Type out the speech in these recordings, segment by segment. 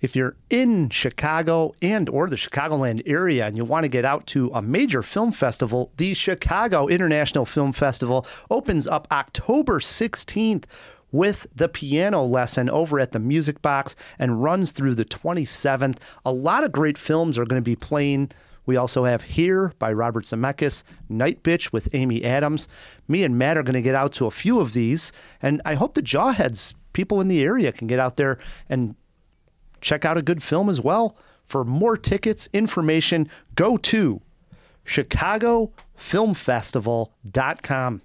If you're in Chicago and or the Chicagoland area and you want to get out to a major film festival, the Chicago International Film Festival opens up October 16th with the piano lesson over at the Music Box and runs through the 27th. A lot of great films are going to be playing. We also have Here by Robert Zemeckis, Night Bitch with Amy Adams. Me and Matt are going to get out to a few of these, and I hope the Jawheads, people in the area, can get out there and check out a good film as well. For more tickets, information, go to ChicagoFilmFestival.com.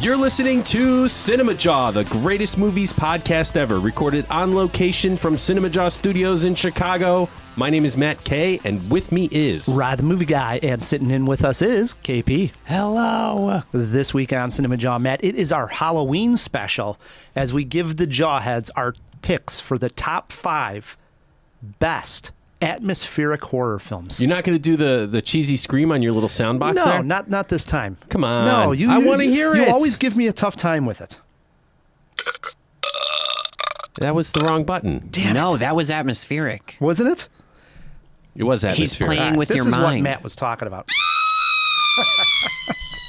You're listening to CinemaJaw, the greatest movies podcast ever, recorded on location from CinemaJaw Studios in Chicago. My name is Matt Kay, and with me is Rod the Movie Guy, and sitting in with us is KP. Hello. This week on CinemaJaw, Matt, it is our Halloween special as we give the Jawheads our picks for the top 5 best atmospheric horror films. You're not going to do the cheesy scream on your little sound box there? No, not this time. Come on. No, I want to hear it. You always give me a tough time with it. That was the wrong button. Damn No, it. that was atmospheric. Wasn't it? It was He's atmospheric. playing with This your is what mind. Matt was talking about.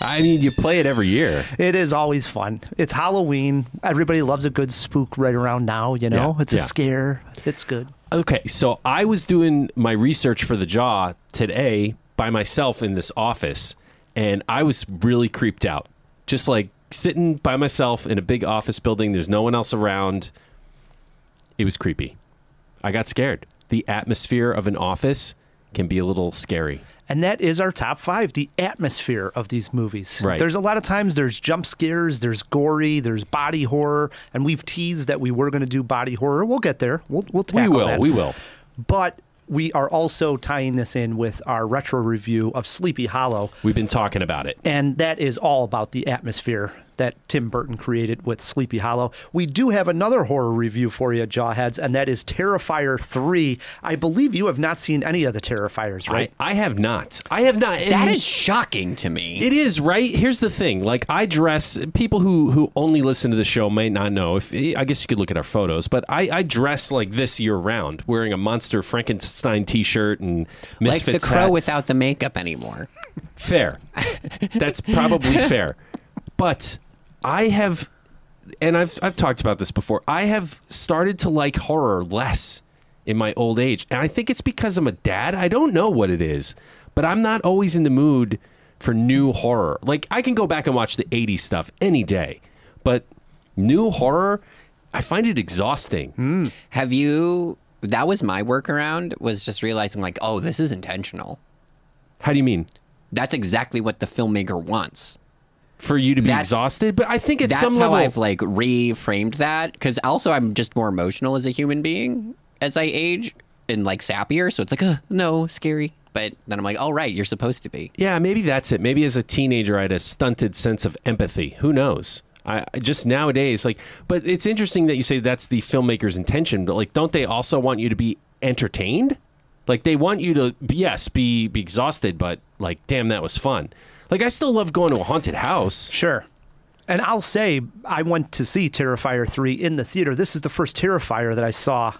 I mean, you play it every year. It is always fun. It's Halloween. Everybody loves a good spook right around now, you know? Yeah, It's a yeah. scare. It's good. Okay, so I was doing my research for the Jaw today by myself in this office, and I was really creeped out. Just like sitting by myself in a big office building, there's no one else around. It was creepy. I got scared. The atmosphere of an office can be a little scary. And that is our top 5, the atmosphere of these movies. Right. There's a lot of times there's jump scares, there's gory, there's body horror, and we've teased that we were going to do body horror. We'll get there. We'll tackle that. We will. But we are also tying this in with our retro review of Sleepy Hollow, We've been talking about it. and that is all about the atmosphere that Tim Burton created with Sleepy Hollow. We do have another horror review for you, Jawheads, and that is Terrifier 3. I believe you have not seen any of the Terrifiers, right? I have not. I have not. And That is shocking to me. It is, right? Here's the thing. Like, I dress, people who only listen to the show might not know. I guess you could look at our photos, but I dress like this year round, wearing a Monster Frankenstein t-shirt and Like Misfits the crow hat. without the makeup anymore. Fair. That's probably fair. But I have, and I've talked about this before, I have started to like horror less in my old age. And I think it's because I'm a dad. I don't know what it is, but I'm not always in the mood for new horror. Like, I can go back and watch the 80s stuff any day, but new horror, I find it exhausting. Have you... That was my workaround, was just realizing like, oh, this is intentional. How do you mean? That's exactly what the filmmaker wants. For you to be That's- exhausted? But I think at That's some how level... I've like reframed that. Because also I'm just more emotional as a human being as I age and like sappier. So it's like, no, scary. But then I'm like, oh, right, you're supposed to be. Yeah, maybe that's it. Maybe as a teenager, I had a stunted sense of empathy. Who knows? I just nowadays, like, but it's interesting that you say that's the filmmaker's intention, but like, don't they also want you to be entertained? Like, they want you to, yes, be exhausted, but like, damn, that was fun. Like, I still love going to a haunted house. Sure. And I'll say, I went to see Terrifier 3 in the theater. This is the first Terrifier that I saw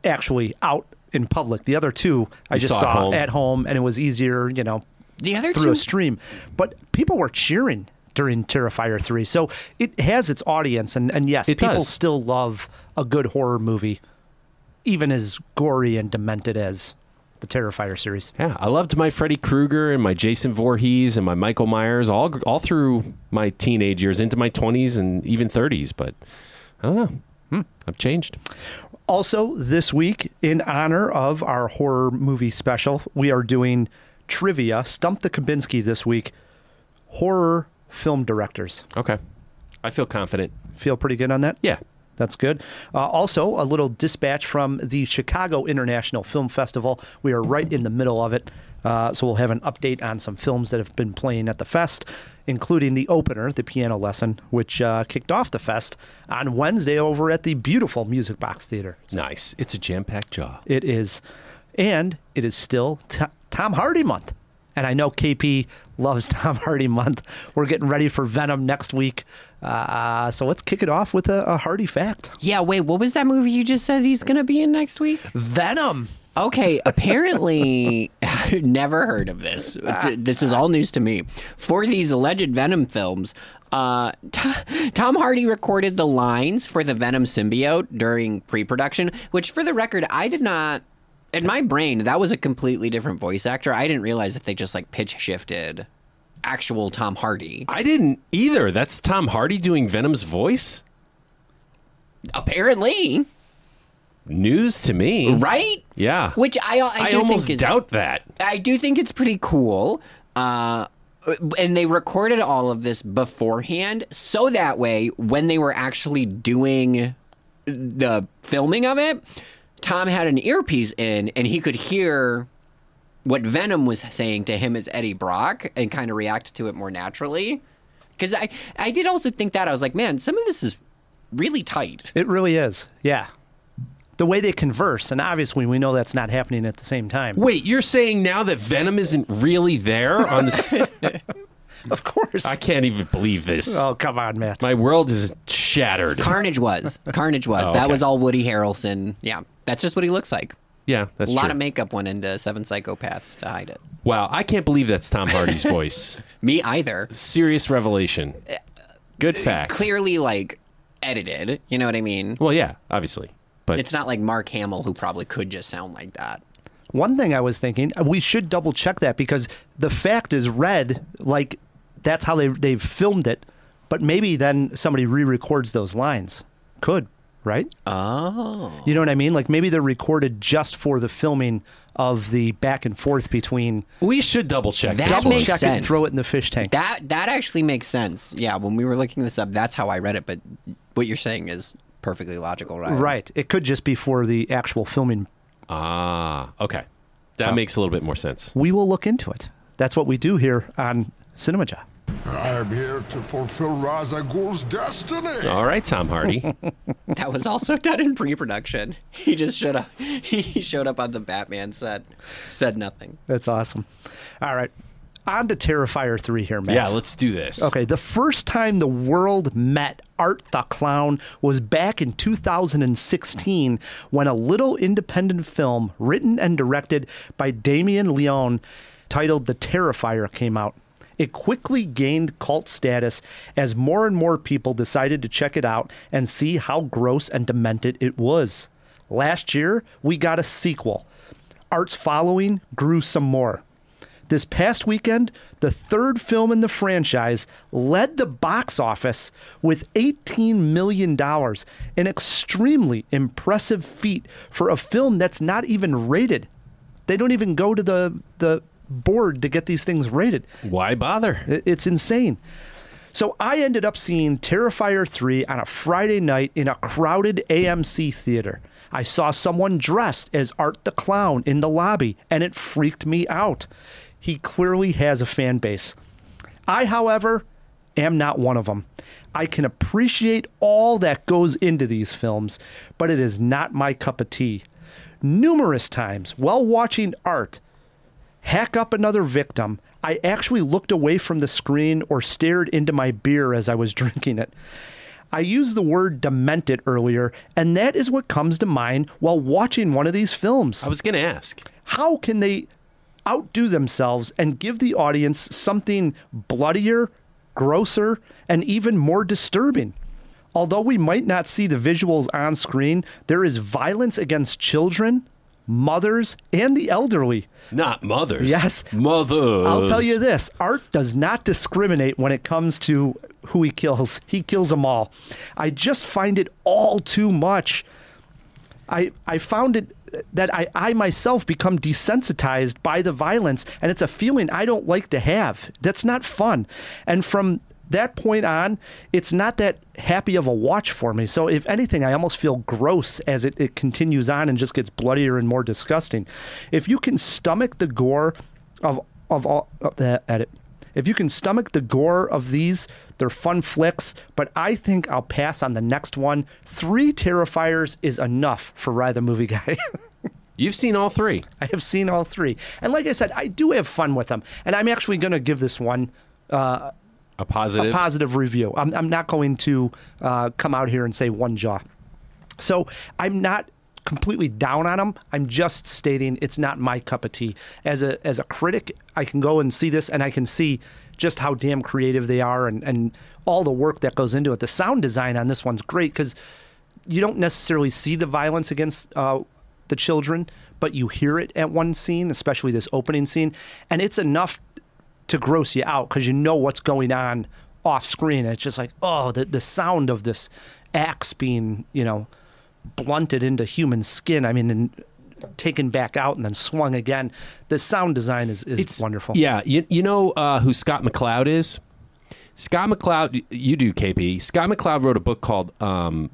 actually out in public. The other two I just saw at home, and it was easier, you know, The other through two... a stream. But people were cheering during Terrifier 3. So it has its audience, and yes, It people does. still love a good horror movie, even as gory and demented as the Terrifier series. Yeah, I loved my Freddy Krueger and my Jason Voorhees and my Michael Myers all through my teenage years, into my 20s and even 30s. But I don't know. I've changed. Also, this week, in honor of our horror movie special, we are doing trivia. Stump the Kubinski this week. Horror film directors. Okay. I feel confident. Feel pretty good on that? Yeah. That's good. Also, a little dispatch from the Chicago International Film Festival. We are right in the middle of it. So we'll have an update on some films that have been playing at the fest, including the opener, The Piano Lesson, which kicked off the fest on Wednesday over at the beautiful Music Box Theater. Nice. It's a jam-packed jaw. It is. And it is still Tom Hardy month. And I know KP loves Tom Hardy month. We're getting ready for Venom next week. So let's kick it off with a Hardy fact. Yeah, wait, what was that movie you just said he's going to be in next week? Venom. Okay, apparently, never heard of this. This is all news to me. For these alleged Venom films, Tom Hardy recorded the lines for the Venom symbiote during pre-production, which, for the record, I did not... In my brain, that was a completely different voice actor. I didn't realize that they just, like, pitch shifted actual Tom Hardy. I didn't either. That's Tom Hardy doing Venom's voice? Apparently. News to me. Right? Yeah. Which I do almost think is... doubt that. I do think it's pretty cool. And they recorded all of this beforehand, so that way, when they were actually doing the filming of it, Tom had an earpiece in, and he could hear what Venom was saying to him as Eddie Brock and kind of react to it more naturally. Because I did also think that. I was like, man, some of this is really tight. It really is, yeah. The way they converse, and obviously we know that's not happening at the same time. Wait, you're saying now that Venom isn't really there on the... Of course. I can't even believe this. Oh, come on, Matt. My world is shattered. Carnage was. Carnage was. Oh, That okay. was all Woody Harrelson. Yeah, that's just what he looks like. Yeah, that's A true. lot of makeup went into Seven Psychopaths to hide it. Wow, I can't believe that's Tom Hardy's voice. Me either. Serious revelation. Good fact. Clearly, like, edited. You know what I mean? Well, yeah, obviously. But It's not like Mark Hamill, who probably could just sound like that. One thing I was thinking, we should double check that because the fact is read like that's how they've filmed it, but maybe then somebody re-records those lines. Could, right? Oh. You know what I mean? Like maybe they're recorded just for the filming of the back and forth between. we should double check That this Double one. makes check it and sense. throw it in the fish tank. That actually makes sense. Yeah, when we were looking this up, that's how I read it. But what you're saying is perfectly logical, right? Right. It could just be for the actual filming. Ah, okay. That So- makes a little bit more sense. We will look into it. That's what we do here on CinemaJaw. I am here to fulfill Ra's al Ghul's destiny. All right, Tom Hardy. That was also done in pre-production. He just showed up. He showed up on the Batman set, said nothing. That's awesome. All right. On to Terrifier 3 here, Matt. Yeah, let's do this. Okay, the first time the world met Art the Clown was back in 2016 when a little independent film written and directed by Damien Leone titled The Terrifier came out. It quickly gained cult status as more and more people decided to check it out and see how gross and demented it was. Last year, we got a sequel. Art's following grew some more. This past weekend, the third film in the franchise led the box office with $18 million, an extremely impressive feat for a film that's not even rated. They don't even go to the board to get these things rated. Why bother? It's insane. So I ended up seeing Terrifier 3 on a Friday night in a crowded AMC theater. I saw someone dressed as Art the Clown in the lobby, and it freaked me out. He clearly has a fan base. I, however, am not one of them. I can appreciate all that goes into these films, but it is not my cup of tea. Numerous times, while watching Art hack up another victim, I actually looked away from the screen or stared into my beer as I was drinking it. I used the word demented earlier, and that is what comes to mind while watching one of these films. I was going to ask. How can they outdo themselves and give the audience something bloodier, grosser, and even more disturbing? Although we might not see the visuals on screen, there is violence against children, mothers, and the elderly. Not mothers. Yes. Mothers. I'll tell you this, Art does not discriminate when it comes to who he kills. He kills them all. I just find it all too much. I found it that I myself become desensitized by the violence, and it's a feeling I don't like to have. That's not fun. And from that point on, it's not that happy of a watch for me. So if anything, I almost feel gross as it continues on and just gets bloodier and more disgusting. If you can stomach the gore of all edit. If you can stomach the gore of these, they're fun flicks, but I think I'll pass on the next one. 3 Terrifiers is enough for Rye the Movie Guy. You've seen all three. I have seen all three. And like I said, I do have fun with them. And I'm actually going to give this one A positive. a positive review. I'm not going to come out here and say one jaw. So I'm not completely down on them. I'm just stating it's not my cup of tea. As a critic, I can go and see this, and I can see just how damn creative they are and all the work that goes into it. The sound design on this one's great because you don't necessarily see the violence against the children, but you hear it at one scene, especially this opening scene, and it's enough to gross you out because you know what's going on off screen. It's just like, oh, the sound of this axe being, blunted into human skin. I mean, and taken back out and then swung again. The sound design is wonderful. Yeah, you know who Scott McCloud is? Scott McCloud, you do, KP. Scott McCloud wrote a book called On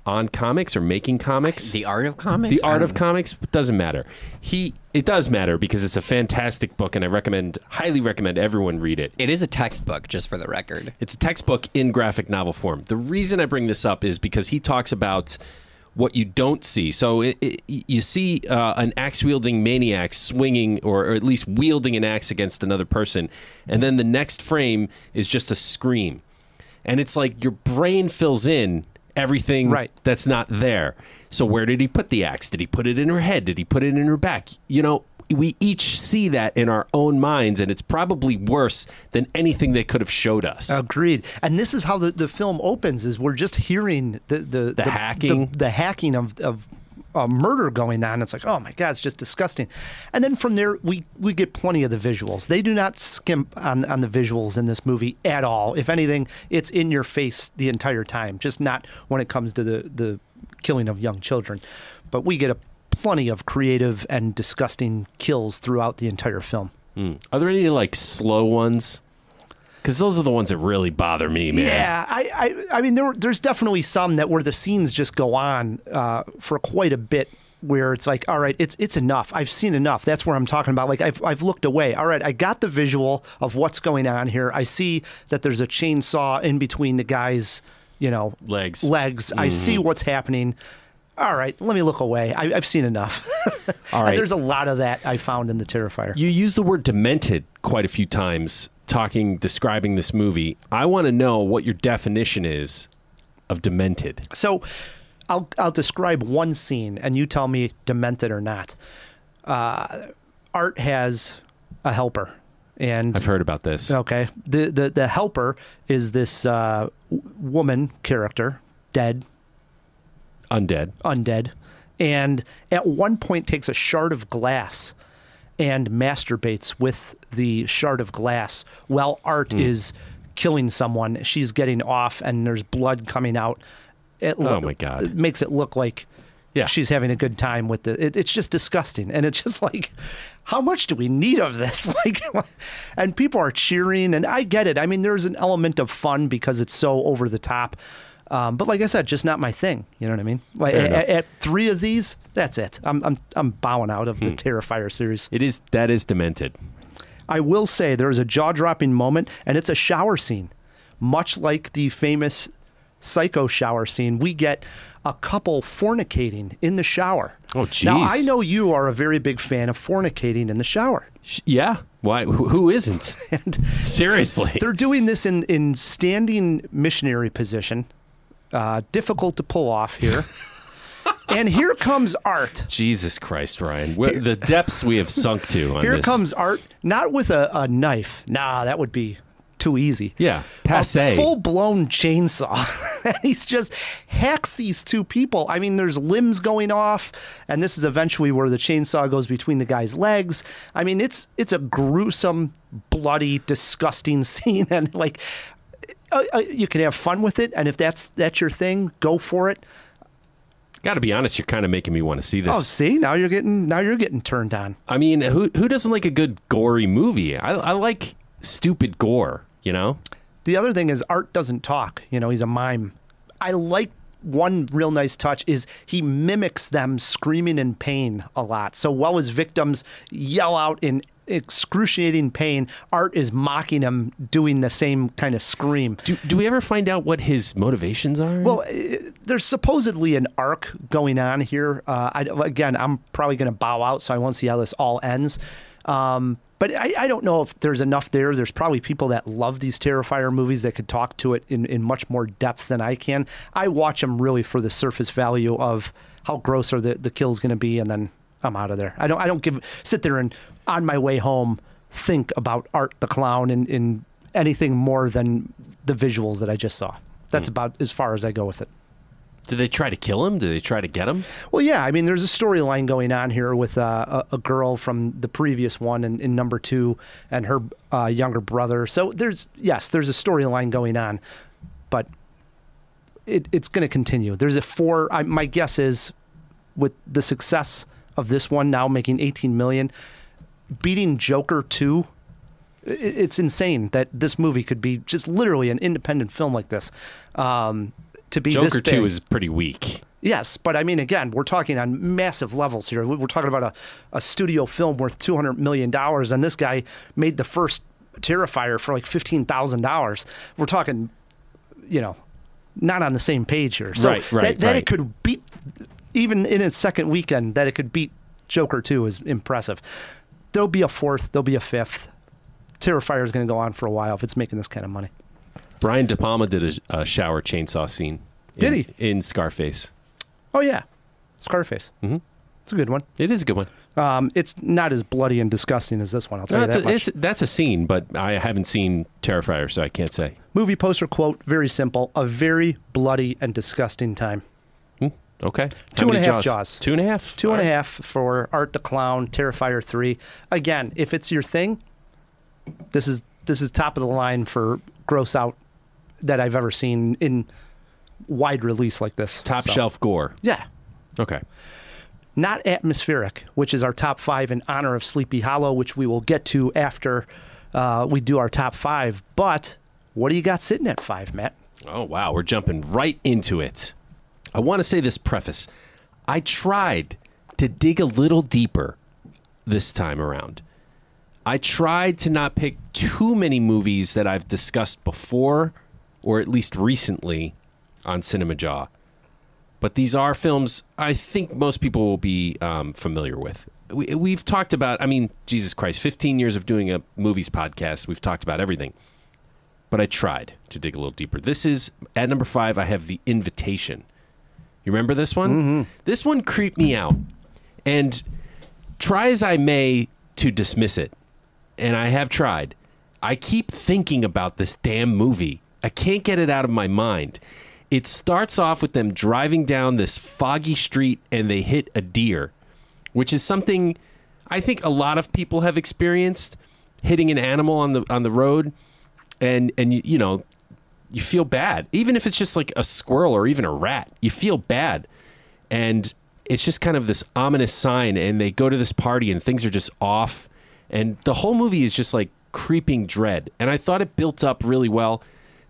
Comics or Making Comics. The Art of Comics? The Art of Comics doesn't matter. It does matter because it's a fantastic book, and I highly recommend everyone read it. It is a textbook, just for the record. It's a textbook in graphic novel form. The reason I bring this up is because he talks about what you don't see. So you see an axe-wielding maniac swinging or at least wielding an axe against another person, and then the next frame is just a scream. And it's like your brain fills in everything that's not there. So where did he put the axe? Did he put it in her head? Did he put it in her back? We each see that in our own minds, and it's probably worse than anything they could have showed us. Agreed. And this is how the film opens: is we're just hearing the hacking, the hacking of murder going on. It's like, oh my God, it's just disgusting. And then from there, we get plenty of the visuals. They do not skimp on the visuals in this movie at all. If anything, it's in your face the entire time, just not when it comes to the killing of young children. But we get plenty of creative and disgusting kills throughout the entire film. Are there any slow ones? Because those are the ones that really bother me, man. Yeah, I mean, there's definitely some where the scenes just go on for quite a bit, where it's like, all right, it's enough. I've seen enough. That's where I'm talking about. Like I've looked away. All right, I got the visual of what's going on here. I see that there's a chainsaw in between the guy's, legs. Mm-hmm. I see what's happening. All right, let me look away. I've seen enough. All right. And there's a lot of that I found in the Terrifier. You use the word demented quite a few times describing this movie. I want to know what your definition is of demented. So I'll describe one scene, and you tell me demented or not. Art has a helper. And I've heard about this. Okay. The helper is this woman character, undead, and at one point takes a shard of glass and masturbates with the shard of glass while Art is killing someone. She's getting off, and there's blood coming out. Oh my God! It makes it look like she's having a good time with it. It's just disgusting, and it's just like, how much do we need of this? And people are cheering, and I get it. I mean, there's an element of fun because it's so over the top. But like I said, just not my thing. You know what I mean? Like at 3 of these, that's it. I'm bowing out of the Terrifier series. That is demented. I will say there's a jaw-dropping moment, and it's a shower scene, much like the famous Psycho shower scene. We get a couple fornicating in the shower. Oh, jeez. Now I know you are a very big fan of fornicating in the shower. Yeah. Why? Who isn't? And seriously, they're doing this in standing missionary position. Difficult to pull off here. And here comes Art. Jesus Christ, Ryan. The depths we have sunk to on here this. Comes Art, not with a knife. Nah, that would be too easy. Yeah, passe. A full-blown chainsaw. And he's just hacks these two people. I mean, there's limbs going off, and this is eventually where the chainsaw goes between the guy's legs. I mean, it's a gruesome, bloody, disgusting scene. And you can have fun with it, and if that's your thing, go for it. Got to be honest, you're kind of making me want to see this. Oh, see, now you're getting turned on. I mean, who doesn't like a good gory movie? I like stupid gore. The other thing is Art doesn't talk. He's a mime. I like one real nice touch is he mimics them screaming in pain a lot. So while his victims yell out in excruciating pain. Art is mocking him, doing the same kind of scream. Do we ever find out what his motivations are? Well, there's supposedly an arc going on here. Again, I'm probably going to bow out, so I won't see how this all ends. But I don't know if there's enough there. There's probably people that love these Terrifier movies that could talk to it in much more depth than I can. I watch them really for the surface value of how gross are the kills going to be, and then I'm out of there. I don't sit there and on my way home think about Art the Clown in anything more than the visuals that I just saw. That's about as far as I go with it. Did they try to kill him? Did they try to get him? Well, yeah. I mean, there's a storyline going on here with a girl from the previous one in number 2 and her younger brother. So there's a storyline going on, but it's going to continue. There's my guess is with the success of this one now making $18 million, beating Joker 2, it's insane that this movie could be just literally an independent film like this. To be Joker this big. 2 is pretty weak. Yes, but I mean, again, we're talking on massive levels here. We're talking about a studio film worth $200 million, and this guy made the first Terrifier for like $15,000. We're talking, not on the same page here. So right. It could beat, even in its second weekend, that it could beat Joker 2 is impressive. There'll be a fourth, there'll be a fifth. Terrifier is going to go on for a while if it's making this kind of money. Brian De Palma did a shower chainsaw scene. Did he? In Scarface. Oh, yeah. Scarface. Mm-hmm. It's a good one. It is a good one. It's not as bloody and disgusting as this one, I'll tell you that much. That's a scene, but I haven't seen Terrifier, so I can't say. Movie poster quote, very simple. A very bloody and disgusting time. Okay. 2.5 Jaws. 2.5? 2.5 for Art the Clown, Terrifier 3. Again, if it's your thing, this is top of the line for gross out that I've ever seen in wide release like this. Top shelf gore. Yeah. Okay. Not atmospheric, which is our top 5 in honor of Sleepy Hollow, which we will get to after we do our top 5. But what do you got sitting at 5, Matt? Oh, wow. We're jumping right into it. I want to say this preface. I tried to dig a little deeper this time around. I tried to not pick too many movies that I've discussed before, or at least recently, on CinemaJaw. But these are films I think most people will be familiar with. We've talked about, Jesus Christ, 15 years of doing a movies podcast. We've talked about everything. But I tried to dig a little deeper. This is, at number 5, I have The Invitation. You remember this one? Mm-hmm. This one creeped me out. And try as I may to dismiss it, and I have tried, I keep thinking about this damn movie. I can't get it out of my mind. It starts off with them driving down this foggy street and they hit a deer, which is something I think a lot of people have experienced, hitting an animal on the road, and you feel bad. Even if it's just like a squirrel or even a rat, you feel bad. And it's just kind of this ominous sign, and they go to this party and things are just off. And the whole movie is just like creeping dread. And I thought it built up really well.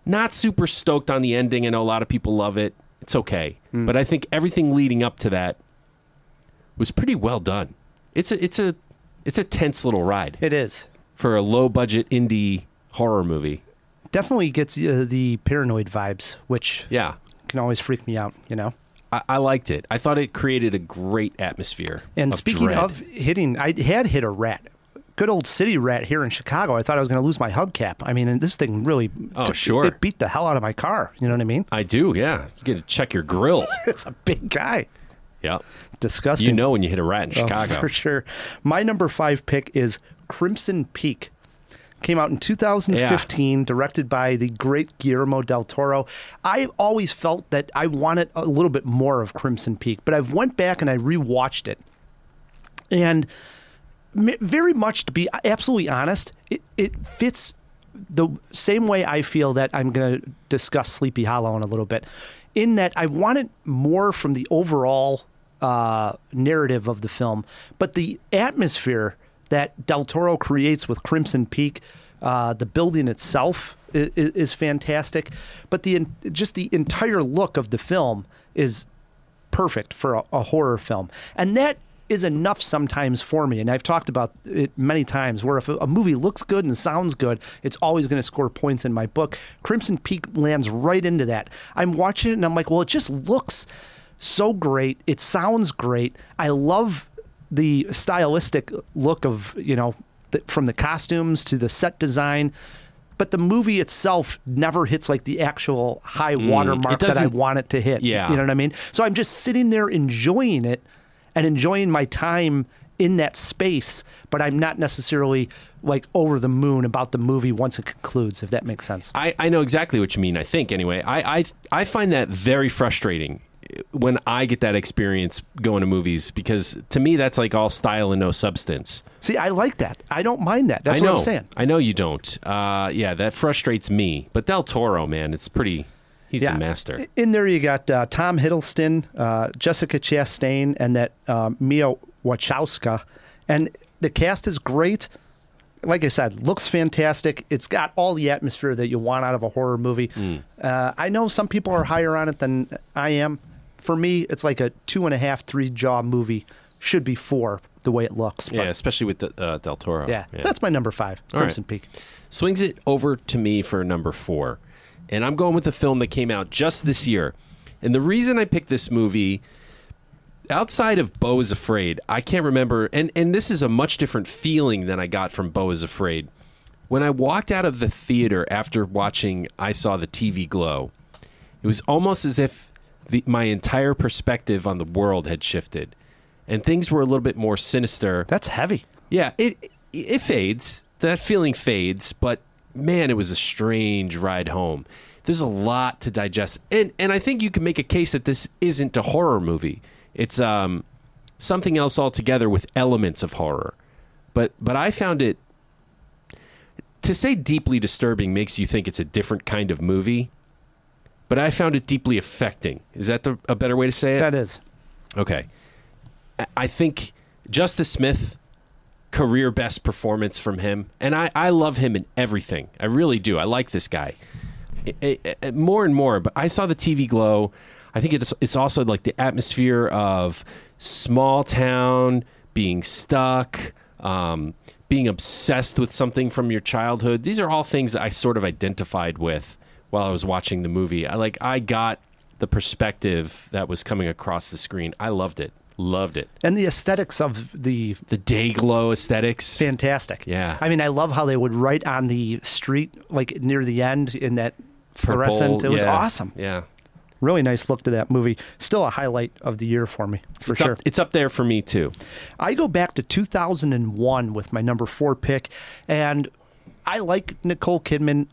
Not super stoked on the ending. I know a lot of people love it. It's okay. But I think everything leading up to that was pretty well done. It's a tense little ride. It is. For a low budget indie horror movie. Definitely gets the paranoid vibes, which can always freak me out, I liked it. I thought it created a great atmosphere. And of speaking dread. of hitting, I had hit a rat. Good old city rat here in Chicago. I thought I was going to lose my hubcap. And this thing really... sure. It beat the hell out of my car. You know what I mean? I do, yeah. You get to check your grill. It's a big guy. Yeah. Disgusting. You know when you hit a rat in Chicago. For sure. My number 5 pick is Crimson Peak. Came out in 2015, directed by the great Guillermo del Toro. I always felt that I wanted a little bit more of Crimson Peak, but I've went back and I rewatched it. And very much, to be absolutely honest, it fits the same way I feel that I'm going to discuss Sleepy Hollow in a little bit, in that I wanted more from the overall narrative of the film, but the atmosphere that Del Toro creates with Crimson Peak, the building itself is fantastic, but the entire look of the film is perfect for a horror film. And that is enough sometimes for me. And I've talked about it many times where if a movie looks good and sounds good, it's always going to score points in my book. Crimson Peak lands right into that. I'm watching it and I'm like, well, it just looks so great. It sounds great. I love the stylistic look of, from the costumes to the set design. But the movie itself never hits like the actual high watermark that I want it to hit. Yeah. You know what I mean? So I'm just sitting there enjoying it and enjoying my time in that space, but I'm not necessarily like over the moon about the movie once it concludes, if that makes sense. I know exactly what you mean, I think, anyway. I find that very frustrating when I get that experience going to movies, because to me that's like all style and no substance. See, I like that. I don't mind that. That's what I'm saying. I know you don't. Yeah, that frustrates me. But Del Toro, man, it's pretty... He's a master. In there you got Tom Hiddleston, Jessica Chastain, and that Mia Wachowska. And the cast is great. Like I said, looks fantastic. It's got all the atmosphere that you want out of a horror movie. I know some people are higher on it than I am. For me, it's like a 2.5, 3 jaw movie. Should be 4 the way it looks. Yeah, especially with Del Toro. Yeah, that's my number 5, Crimson Peak. Swings it over to me for number 4. And I'm going with a film that came out just this year. And the reason I picked this movie, outside of Beau is Afraid, I can't remember, and this is a much different feeling than I got from Beau is Afraid. When I walked out of the theater after watching I Saw the TV Glow, it was almost as if my entire perspective on the world had shifted. And things were a little bit more sinister. That's heavy. Yeah, it fades. That feeling fades, but man, it was a strange ride home. There's a lot to digest. And I think you can make a case that this isn't a horror movie. It's something else altogether with elements of horror. But I found it, to say deeply disturbing makes you think it's a different kind of movie. But I found it deeply affecting. Is that a better way to say it? That is. Okay. I think Justice Smith, career best performance from him. And I love him in everything. I really do. I like this guy. More and more. But I Saw the TV Glow. I think it's also like the atmosphere of small town, being stuck, being obsessed with something from your childhood. These are all things that I sort of identified with while I was watching the movie. I got the perspective that was coming across the screen. I loved it. Loved it. And the aesthetics of the day glow aesthetics. Fantastic. Yeah. I mean, I love how they would write on the street, like near the end in that fluorescent. It was awesome. Yeah. Really nice look to that movie. Still a highlight of the year for me, for sure. It's up there for me, too. I go back to 2001 with my number 4 pick, and I like Nicole Kidman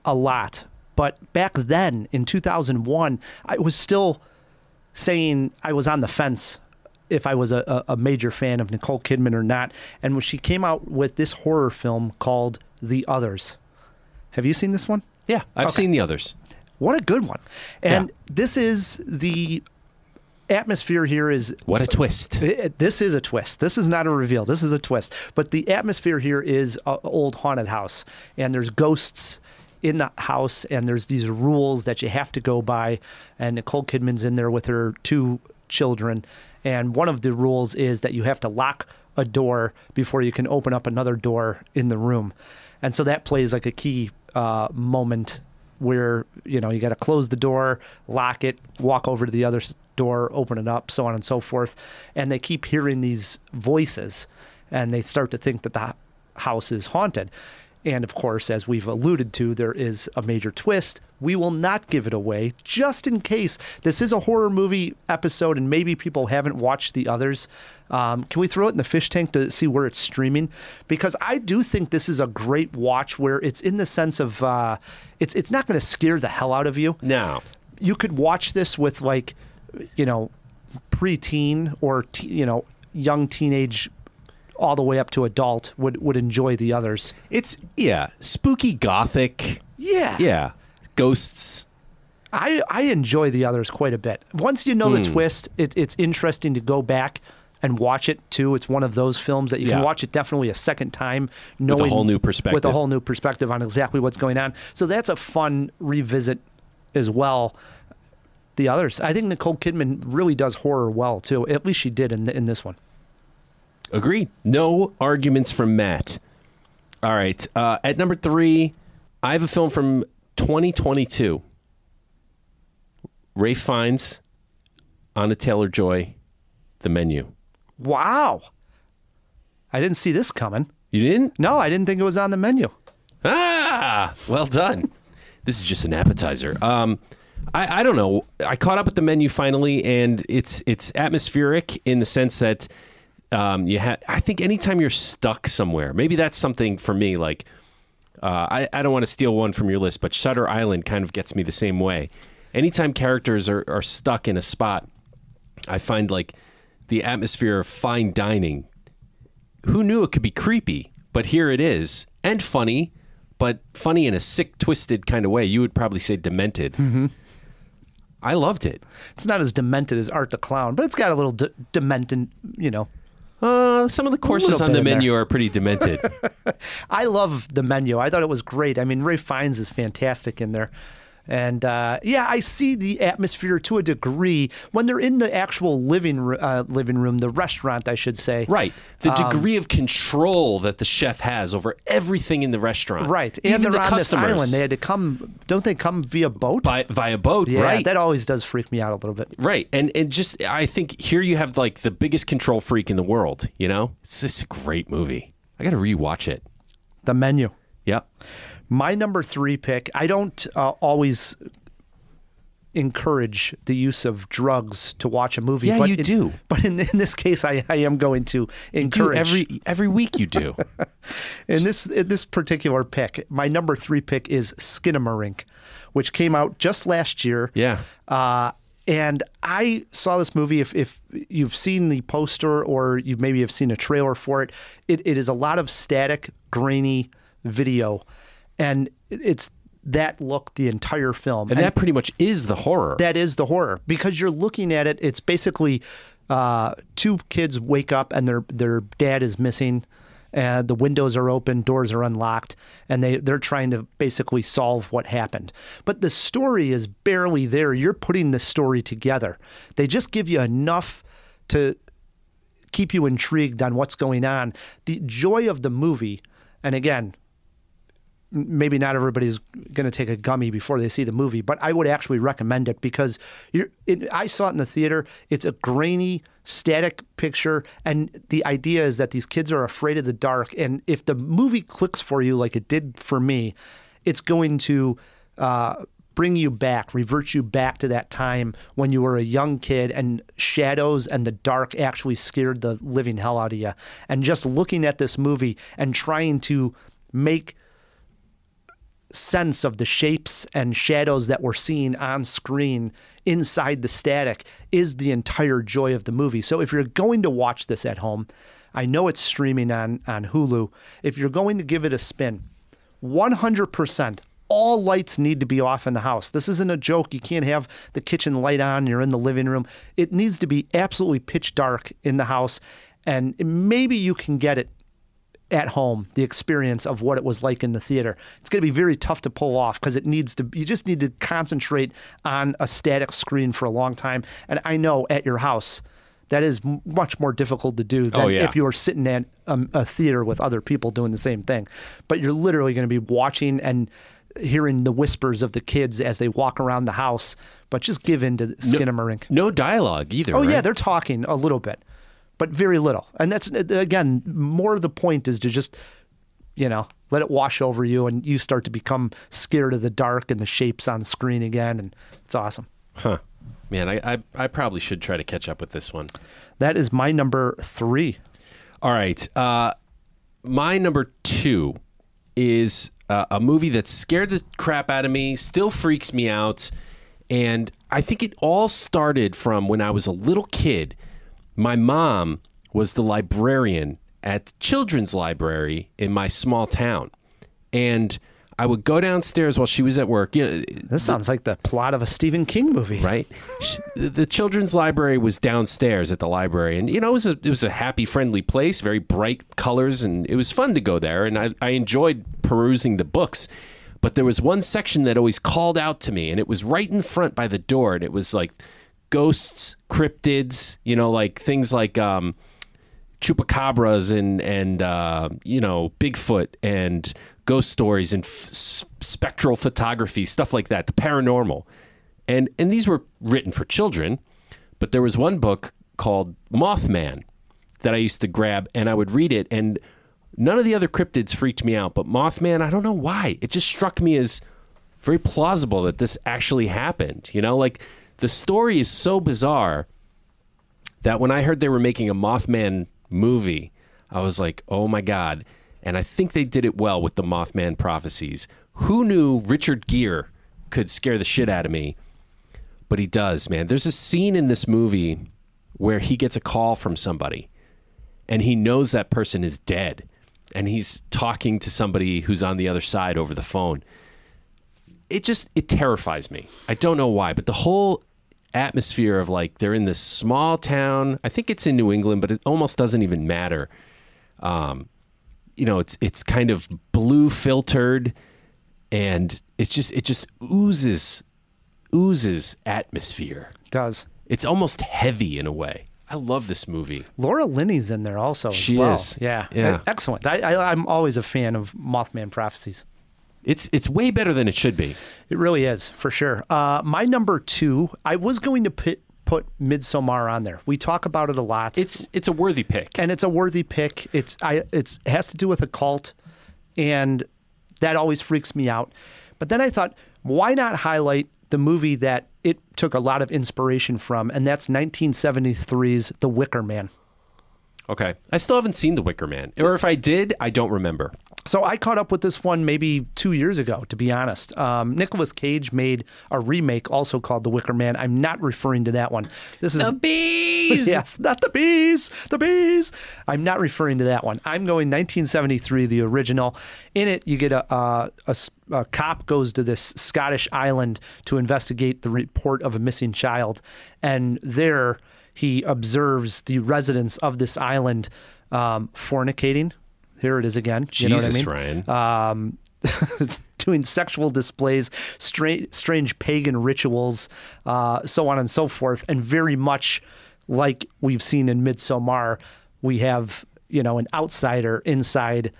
a lot. But back then, in 2001, I was still saying I was on the fence if I was a major fan of Nicole Kidman or not. And when she came out with this horror film called The Others. Have you seen this one? Yeah, I've seen The Others. What a good one. And this is the atmosphere here is... What a twist. This is a twist. This is not a reveal. This is a twist. But the atmosphere here is an old haunted house. And there's ghosts in the house, and there's these rules that you have to go by. And Nicole Kidman's in there with her 2 children. And one of the rules is that you have to lock a door before you can open up another door in the room. And so that plays like a key moment where, you got to close the door, lock it, walk over to the other door, open it up, so on and so forth. And they keep hearing these voices, and they start to think that the house is haunted. And of course, as we've alluded to, there is a major twist. We will not give it away, just in case. This is a horror movie episode, and maybe people haven't watched the others. Can we throw it in the fish tank to see where it's streaming? Because I do think this is a great watch where it's in the sense of it's not going to scare the hell out of you. No. You could watch this with preteen or young teenage all the way up to adult would enjoy the others. It's, spooky gothic. Yeah. Yeah. Ghosts. I enjoy the others quite a bit. Once you know the twist, it's interesting to go back and watch it too. It's one of those films that you can watch it definitely a second time, knowing with a whole new perspective. With a whole new perspective on exactly what's going on. So that's a fun revisit as well. The others, I think Nicole Kidman really does horror well too. At least she did in this one. Agreed. No arguments from Matt. All right. At number 3, I have a film from 2022. Ralph Fiennes, Anna Taylor-Joy, The Menu. Wow. I didn't see this coming. You didn't? No, I didn't think it was on the menu. Ah, well done. This is just an appetizer. I don't know. I caught up with The Menu finally, and it's atmospheric in the sense that I think anytime you're stuck somewhere, maybe that's something for me. Like I don't want to steal one from your list, but Shutter Island kind of gets me the same way. Anytime characters are stuck in a spot, I find like the atmosphere of fine dining. Who knew it could be creepy? But here it is, and funny, but funny in a sick, twisted kind of way. You would probably say demented. Mm-hmm. I loved it. It's not as demented as Art the Clown, but it's got a little demented, Some of the courses on The Menu are pretty demented. I love The Menu. I thought it was great. I mean, Ralph Fiennes is fantastic in there. And I see the atmosphere to a degree when they're in the actual living room, the restaurant, I should say. Right. The degree of control that the chef has over everything in the restaurant. Right. Even And they're the on customers. this island. They had to come, don't they come via boat? Via boat, Yeah, right. that always does freak me out a little bit. Right. And just, I think here you have like the biggest control freak in the world, It's just a great movie. I got to rewatch it. The Menu. Yep. My number 3 pick, I don't always encourage the use of drugs to watch a movie. Yeah, but you do. But in this case, I am going to encourage. Every week you do. In this particular pick, my number 3 pick is Skinamarink, which came out just last year. Yeah. And I saw this movie. If you've seen the poster or you maybe have seen a trailer for it, it is a lot of static, grainy video. And it's that look the entire film. And that pretty much is the horror. That is the horror. Because you're looking at it, it's basically 2 kids wake up and their dad is missing. The windows are open, doors are unlocked, and they're trying to basically solve what happened. But the story is barely there. You're putting the story together. They just give you enough to keep you intrigued on what's going on. The joy of the movie, and again, maybe not everybody's going to take a gummy before they see the movie, but I would actually recommend it because I saw it in the theater. It's a grainy, static picture, and the idea is that these kids are afraid of the dark, and if the movie clicks for you like it did for me, it's going to bring you back, revert you back to that time when you were a young kid and shadows and the dark actually scared the living hell out of you. And just looking at this movie and trying to make sense of the shapes and shadows that we're seeing on screen inside the static is the entire joy of the movie. So if you're going to watch this at home, I know it's streaming on Hulu. If you're going to give it a spin, 100%, all lights need to be off in the house. This isn't a joke. You can't have the kitchen light on. You're in the living room. It needs to be absolutely pitch dark in the house. And maybe you can get it at home, the experience of what it was like in the theater. It's going to be very tough to pull off because you just need to concentrate on a static screen for a long time. And I know at your house, that is much more difficult to do than if you were sitting at a theater with other people doing the same thing. But you're literally going to be watching and hearing the whispers of the kids as they walk around the house. But just give in to Skinamarink. No dialogue either. Oh, right? yeah, they're talking a little bit, but very little. And that's, again, more of the point is to just, let it wash over you and you start to become scared of the dark and the shapes on screen again. And it's awesome. Huh. Man, I probably should try to catch up with this one. That is my number 3. All right. My number 2 is a movie that scared the crap out of me, still freaks me out. And I think it all started from when I was a little kid. My mom was the librarian at the children's library in my small town. And I would go downstairs while she was at work. This sounds like the plot of a Stephen King movie. Right? The children's library was downstairs at the library. And, it was a happy, friendly place, very bright colors. And it was fun to go there. And I enjoyed perusing the books. But there was one section that always called out to me. And it was right in the front by the door. And it was like ghosts, cryptids, like things like chupacabras and Bigfoot and ghost stories and spectral photography, stuff like that, the paranormal. And these were written for children, but there was one book called Mothman that I used to grab, and I would read it, and none of the other cryptids freaked me out, but Mothman, I don't know why. It just struck me as very plausible that this actually happened. Like the story is so bizarre that when I heard they were making a Mothman movie, I was like, oh my God. And I think they did it well with the Mothman prophecies. Who knew Richard Gere could scare the shit out of me? But he does, man. There's a scene in this movie where he gets a call from somebody and he knows that person is dead. And he's talking to somebody who's on the other side over the phone. It terrifies me. I don't know why, but the whole atmosphere of like they're in this small town. I think it's in New England, but it almost doesn't even matter. It's kind of blue filtered, and it just oozes atmosphere. It does. It's almost heavy in a way. I love this movie. Laura Linney's in there also. She as well. is. Yeah. Excellent. I'm always a fan of Mothman prophecies. It's way better than it should be. It really is, for sure. My number 2, I was going to put Midsommar on there. We talk about it a lot. It's a worthy pick. And it's a worthy pick. It has to do with a cult, and that always freaks me out. But then I thought, why not highlight the movie that it took a lot of inspiration from, and that's 1973's The Wicker Man. Okay. I still haven't seen The Wicker Man. Or if I did, I don't remember. So I caught up with this one maybe 2 years ago, to be honest. Nicolas Cage made a remake also called The Wicker Man. I'm not referring to that one. This is The bees! Yes, not the bees. The bees. I'm not referring to that one. I'm going 1973, the original. In it, you get a cop goes to this Scottish island to investigate the report of a missing child. And there he observes the residents of this island fornicating. Here it is again. You know Jesus, what I mean? Ryan. Doing sexual displays, strange pagan rituals, so on and so forth. And very much like we've seen in Midsommar, we have, an outsider inside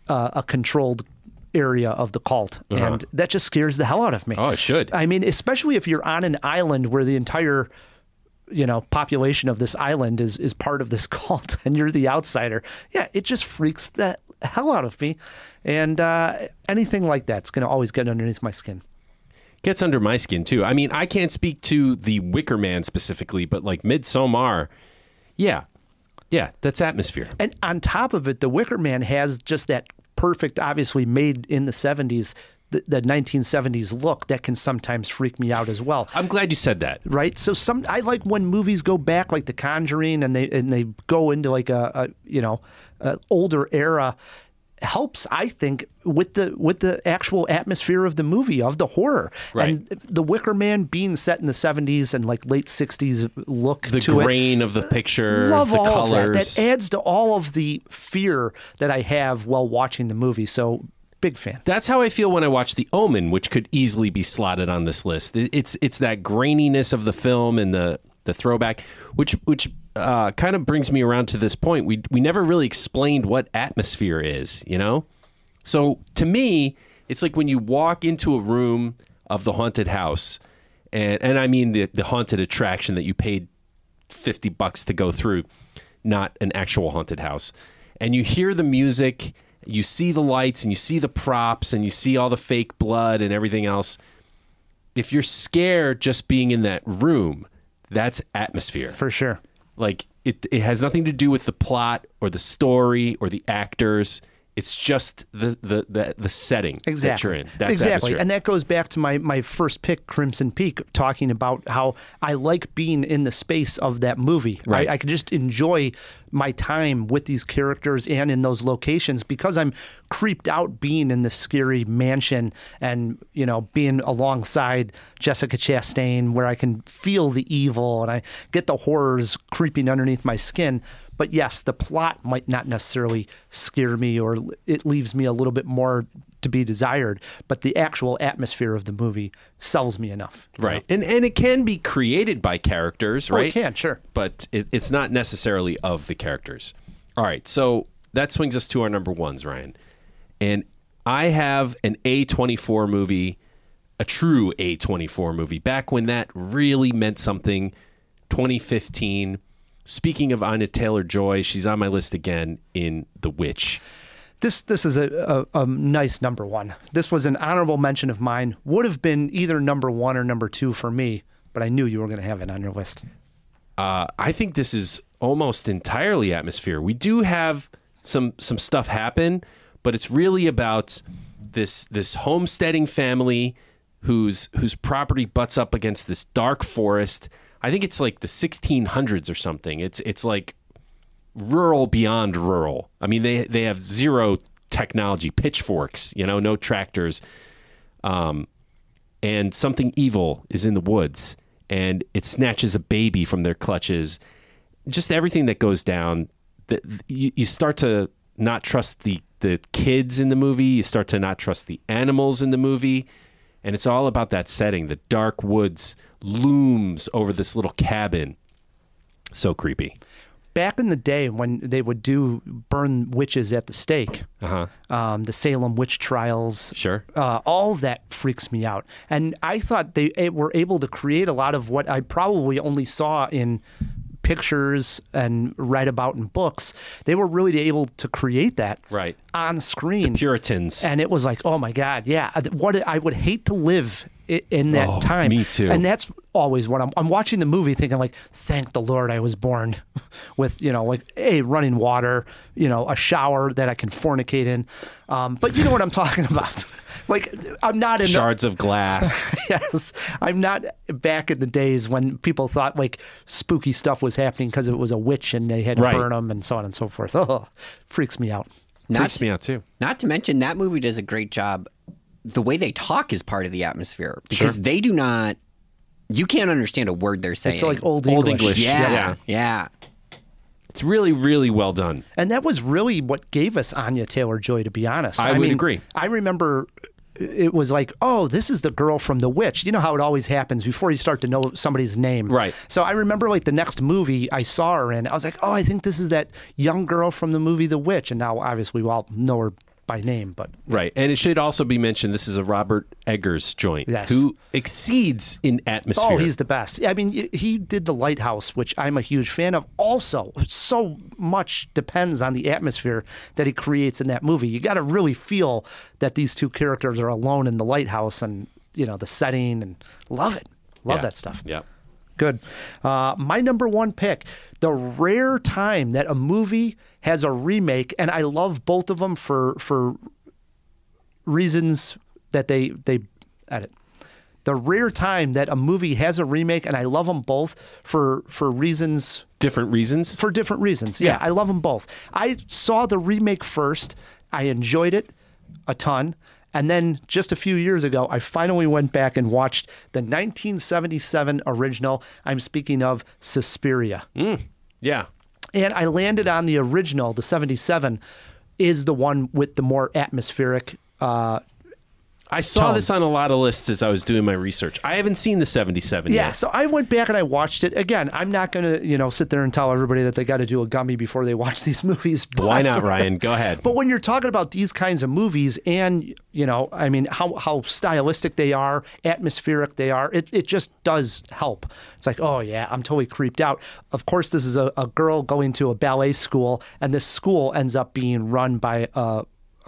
a controlled area of the cult. Uh-huh. And that just scares the hell out of me. Oh, it should. I mean, especially if you're on an island where the entire population of this island is part of this cult and you're the outsider. Yeah, it just freaks the hell out of me. And anything like that's going to always get underneath my skin. Gets under my skin, too. I mean, I can't speak to The Wicker Man specifically, but like Midsommar, yeah, that's atmosphere. And on top of it, The Wicker Man has just that perfect, obviously made in the 70s, the 1970s look that can sometimes freak me out as well. I'm glad you said that. Right? So I like when movies go back, like The Conjuring, and they go into like a older era. Helps, I think, with the actual atmosphere of the movie, of the horror. Right. And The Wicker Man being set in the 70s and like late 60s look the to it. The grain of the picture, Love the all colors. of that. That adds to all of the fear that I have while watching the movie. So, big fan. That's how I feel when I watch The Omen, which could easily be slotted on this list. It's that graininess of the film and the throwback, which kind of brings me around to this point. We never really explained what atmosphere is, So to me, it's like when you walk into a room of the haunted house, and I mean the haunted attraction that you paid $50 to go through, not an actual haunted house, and you hear the music, you see the lights, and you see the props, and you see all the fake blood and everything else. If you're scared just being in that room, that's atmosphere. For sure. Like it has nothing to do with the plot or the story or the actors. It's just the setting that you're in. That's exactly. atmosphere. And that goes back to my first pick, Crimson Peak, talking about how I like being in the space of that movie. Right. I could just enjoy my time with these characters and in those locations because I'm creeped out being in this scary mansion and, being alongside Jessica Chastain where I can feel the evil and I get the horrors creeping underneath my skin. But yes, the plot might not necessarily scare me or it leaves me a little bit more to be desired, but the actual atmosphere of the movie sells me enough. Right. And it can be created by characters, right? Oh, it can, sure. But it's not necessarily of the characters. All right, so that swings us to our number ones, Ryan. And I have an A24 movie, a true A24 movie, back when that really meant something, 2015. Speaking of Anya Taylor-Joy, she's on my list again in The Witch. This is a nice number one. This was an honorable mention of mine. Would have been either number one or number two for me, but I knew you were going to have it on your list. I think this is almost entirely atmosphere. We do have some stuff happen, but it's really about this homesteading family whose property butts up against this dark forest. I think it's like the 1600s or something. It's like rural beyond rural. I mean, they have zero technology, pitchforks, no tractors. And something evil is in the woods, and it snatches a baby from their clutches. Just everything that goes down, you start to not trust the kids in the movie. You start to not trust the animals in the movie. And it's all about that setting. The dark woods looms over this little cabin. So creepy. Back in the day when they would burn witches at the stake, the Salem witch trials, sure, all of that freaks me out. And I thought they were able to create a lot of what I probably only saw in pictures and read about in books. They were really able to create that right on screen. The Puritans. And it was like, oh my God, yeah. What I would hate to live in that time. Me too. And that's always what I'm watching the movie thinking like, thank the Lord I was born with, running water, a shower that I can fornicate in. But you know what I'm talking about. Like, I'm not in shards of glass. Yes. I'm not back in the days when people thought like spooky stuff was happening because it was a witch and they had to burn them and so on and so forth. Oh, freaks me out. Freaks me out too. Not to mention that movie does a great job. The way they talk is part of the atmosphere because they do not. You can't understand a word they're saying. It's like old English. Yeah. It's really, really well done. And that was really what gave us Anya Taylor-Joy, to be honest. I would agree. I remember it was like, oh, this is the girl from The Witch. You know how it always happens before you start to know somebody's name. Right. So I remember like the next movie I saw her in, I was like, oh, I think this is that young girl from the movie The Witch. And now obviously we all know her by name, but right. And it should also be mentioned this is a Robert Eggers joint, who exceeds in atmosphere. Oh, he's the best. I mean, he did The Lighthouse, which I'm a huge fan of. Also, so much depends on the atmosphere that he creates in that movie. You got to really feel that these two characters are alone in the lighthouse, and the setting, and love it. Love that stuff. Yeah. Good. My number one pick, the rare time that a movie has a remake, and I love both of them for reasons that they edit. The rare time that a movie has a remake, and I love them both for reasons. Different reasons? For different reasons. Yeah, I love them both. I saw the remake first. I enjoyed it a ton. And then just a few years ago, I finally went back and watched the 1977 original. I'm speaking of Suspiria. Yeah. And I landed on the original, the 77, is the one with the more atmospheric I saw this on a lot of lists as I was doing my research. I haven't seen the 77 yet. Yeah, so I went back and I watched it. Again, I'm not going to, sit there and tell everybody that they got to do a gummy before they watch these movies. But, why not, Ryan? Go ahead. But when you're talking about these kinds of movies and, how stylistic they are, atmospheric they are, it just does help. It's like, oh, yeah, I'm totally creeped out. Of course, this is a girl going to a ballet school, and this school ends up being run by a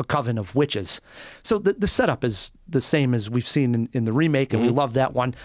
coven of witches. So the setup is the same as we've seen in the remake, and we love that one.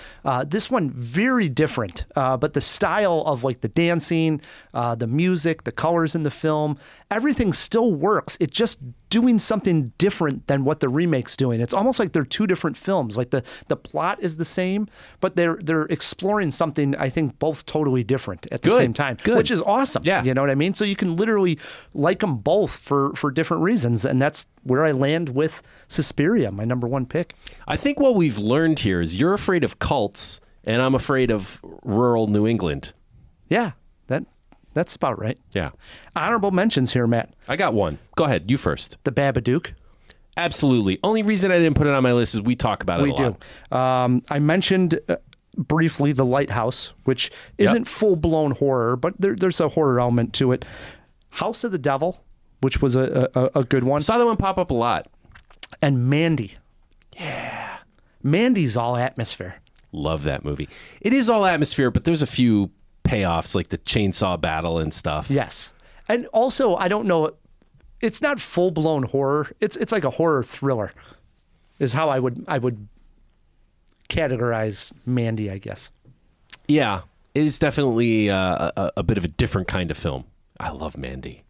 This one, very different, but the style of like the dancing, the music, the colors in the film, everything still works. It's just doing something different than what the remake's doing. It's almost like they're two different films. Like the plot is the same, but they're exploring something, I think, both totally different at the same time, which is awesome. Yeah. You know what I mean? So you can literally like them both for different reasons, and that's where I land with Suspiria, my number one pick. I think what we've learned here is you're afraid of cults, and I'm afraid of rural New England. Yeah, that's about right. Yeah. Honorable mentions here, Matt. I got one. Go ahead. You first. The Babadook. Absolutely. Only reason I didn't put it on my list is we talk about it a lot. We do. I mentioned briefly The Lighthouse, which isn't full-blown horror, but there's a horror element to it. House of the Devil, which was a good one. Saw that one pop up a lot. And Mandy. Yeah. Mandy's all atmosphere. Love that movie. It is all atmosphere, but there's a few payoffs like the chainsaw battle and stuff. Yes. And also, I don't know, it's not full-blown horror. It's like a horror thriller is how I would categorize Mandy, I guess. Yeah, it is definitely a bit of a different kind of film. I love Mandy. It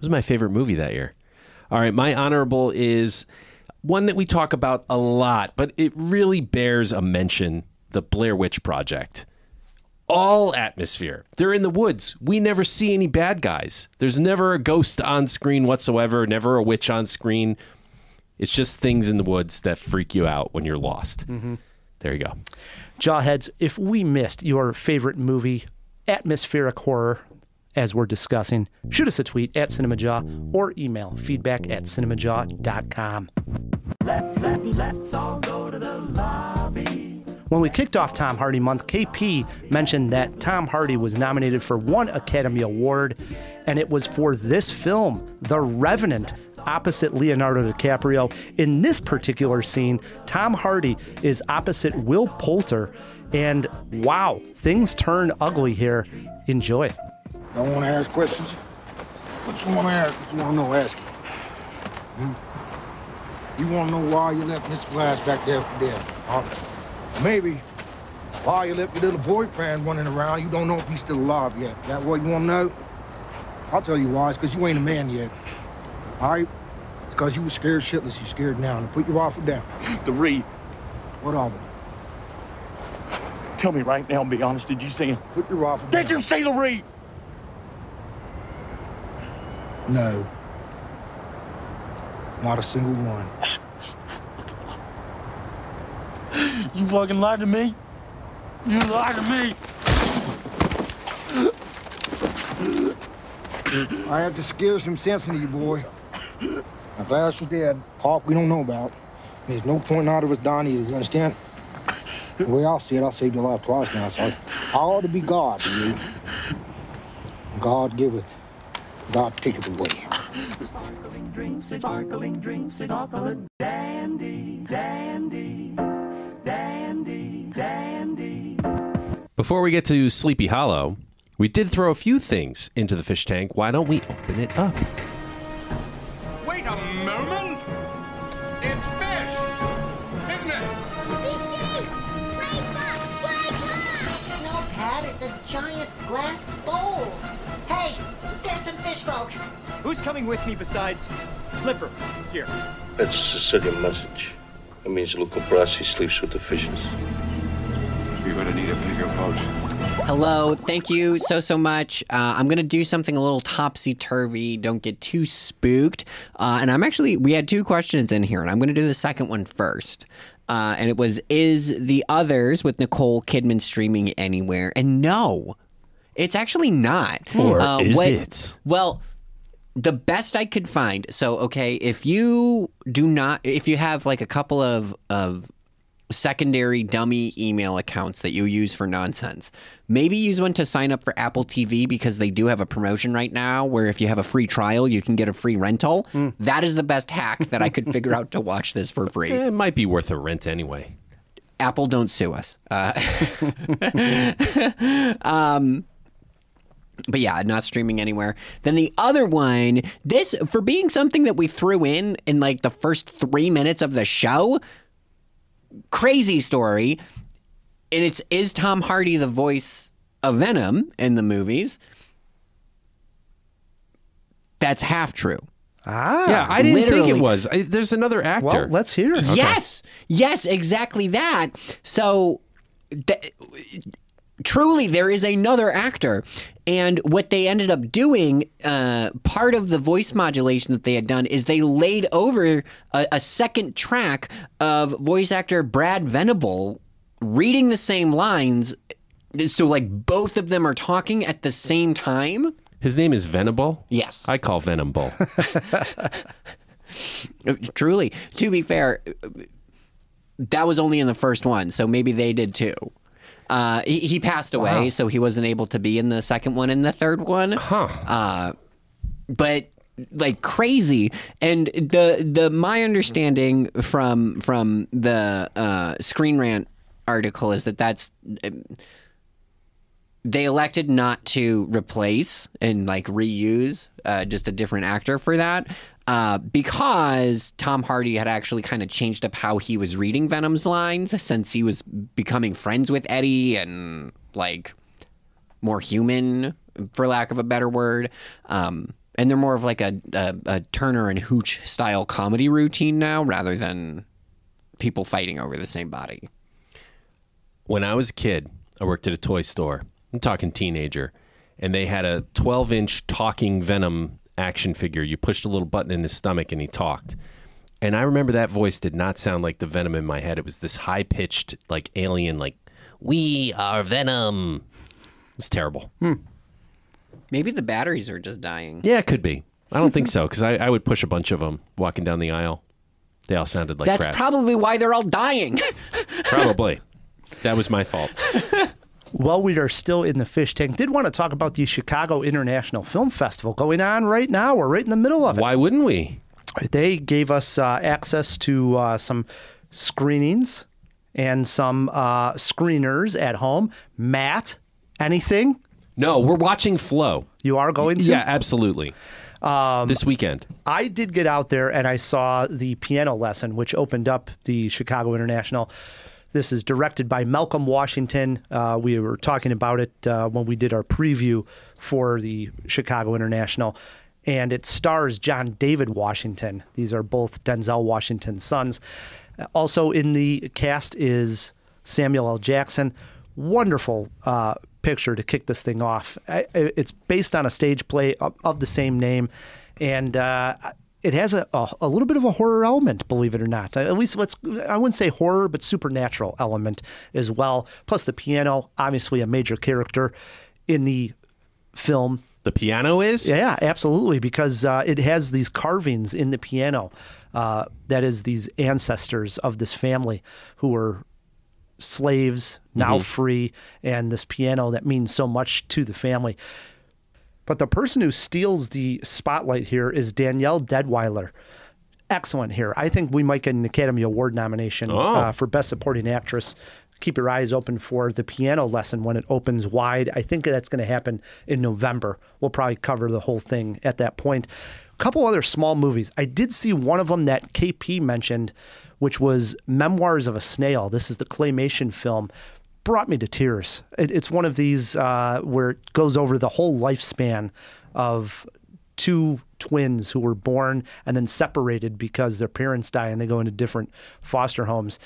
was my favorite movie that year. All right, my honorable is one that we talk about a lot, but it really bears a mention, the Blair Witch Project. All atmosphere. They're in the woods. We never see any bad guys. There's never a ghost on screen whatsoever, never a witch on screen. It's just things in the woods that freak you out when you're lost. Mm-hmm. There you go. Jawheads, if we missed your favorite movie, atmospheric horror, as we're discussing, shoot us a tweet at CinemaJaw or email feedback@cinemajaw.com. Let's all go to the lobby. When we kicked off Tom Hardy Month, KP mentioned that Tom Hardy was nominated for 1 Academy Award, and it was for this film, The Revenant, opposite Leonardo DiCaprio. In this particular scene, Tom Hardy is opposite Will Poulter, and wow, things turn ugly here. Enjoy. Don't want to ask questions? What you want to ask? What you want to know? Ask it. You want to know why you left Miss Glass back there for dead? Huh? Maybe why you left your little boyfriend running around. You don't know if he's still alive yet. That what you want to know? I'll tell you why. It's because you ain't a man yet. All right? It's because you were scared shitless. You're scared now. And put your rifle down. The Reed. What of it? Tell me right now and be honest. Did you see him? Put your rifle down. Did you see the Reed? No. Not a single one. You fucking lied to me. You lied to me. I had to scare some sense into you, boy. My Glass was dead. Hawk, we don't know about. There's no point in either of us dying either, you understand? The way I'll see it, I saved your life twice now, so I ought to be God to you. God giveth, God taketh away. Sparkling drinks, it all colored dandy, dandy, dandy, dandy. Before we get to Sleepy Hollow, we did throw a few things into the fish tank. Why don't we open it up? Wait a moment! It's fish! Isn't it? DC! Wake up! Wake up! No, Pat, it's a giant glass bowl. Hey, get some fish smoke. Who's coming with me besides Flipper? Here. That's a Sicilian message. It means Luca Brasi sleeps with the fishes. You're gonna need a bigger boat. Hello, thank you so much. I'm going to do something a little topsy-turvy. Don't get too spooked. And we had 2 questions in here, and I'm going to do the second one first. And it was, is The Others with Nicole Kidman streaming anywhere? And no, it's actually not. Or is it? Well, the best I could find. So, okay, if you have like a couple of secondary dummy email accounts that you use for nonsense, maybe use one to sign up for Apple TV, because they do have a promotion right now where if you have a free trial, you can get a free rental. That is the best hack that I could figure out to watch this for free. It might be worth a rent anyway. Apple, don't sue us. But yeah, not streaming anywhere. Then the other one, this, for being something that we threw in like the first 3 minutes of the show, crazy story. And is Tom Hardy the voice of Venom in the movies? That's half true. Yeah, I didn't think it was. There's another actor. Well, let's hear it. Okay. Yes, exactly that. So, truly, there is another actor. And what they ended up doing, part of the voice modulation that they had done, is they laid over a second track of voice actor Brad Venable reading the same lines. So, like, both of them are talking at the same time. His name is Venable? Yes. I call Venom Bull. Truly. To be fair, that was only in the first one, so maybe they did too. He passed away, so he wasn't able to be in the second one and the third one. but like crazy. And my understanding from the Screen Rant article is that's they elected not to replace and like reuse just a different actor for that because Tom Hardy had actually kind of changed up how he was reading Venom's lines since he was becoming friends with Eddie and like more human, for lack of a better word. And they're more of like a Turner and Hooch style comedy routine now rather than people fighting over the same body. When I was a kid, I worked at a toy store. I'm talking teenager. And they had a 12-inch talking Venom action figure. You pushed a little button in his stomach and he talked. And I remember that voice did not sound like the Venom in my head. It was this high-pitched, like alien, like, "We are Venom." It was terrible. Maybe the batteries are just dying. Yeah, it could be. I don't think so, because I would push a bunch of them walking down the aisle. They all sounded like crap. That's probably why they're all dying. Probably. That was my fault. While we are still in the fish tank, did want to talk about the Chicago International Film Festival going on right now. We're right in the middle of it. Why wouldn't we? They gave us access to some screenings and some screeners at home. Matt, anything? No, we're watching Flow. You are going to? Yeah, absolutely. This weekend. I did get out there and I saw the piano lesson, which opened up the Chicago International. This is directed by Malcolm Washington. We were talking about it when we did our preview for the Chicago International. And it stars John David Washington. These are both Denzel Washington's sons. Also in the cast is Samuel L. Jackson. Wonderful picture to kick this thing off. It's based on a stage play of the same name, and it has a little bit of a horror element, believe it or not. At least I wouldn't say horror, but supernatural element as well. Plus the piano, obviously a major character in the film. The piano is? Yeah, absolutely, because it has these carvings in the piano. That is these ancestors of this family who were slaves, now free, and this piano that means so much to the family. But the person who steals the spotlight here is Danielle Deadwyler. Excellent here. I think we might get an Academy Award nomination for Best Supporting Actress. Keep your eyes open for the piano lesson when it opens wide. I think that's going to happen in November. We'll probably cover the whole thing at that point. A couple other small movies. I did see one of them that KP mentioned, which was Memoirs of a Snail. This is the claymation film. Brought me to tears. It's one of these where it goes over the whole lifespan of two twins who were born and then separated because their parents die and they go into different foster homes.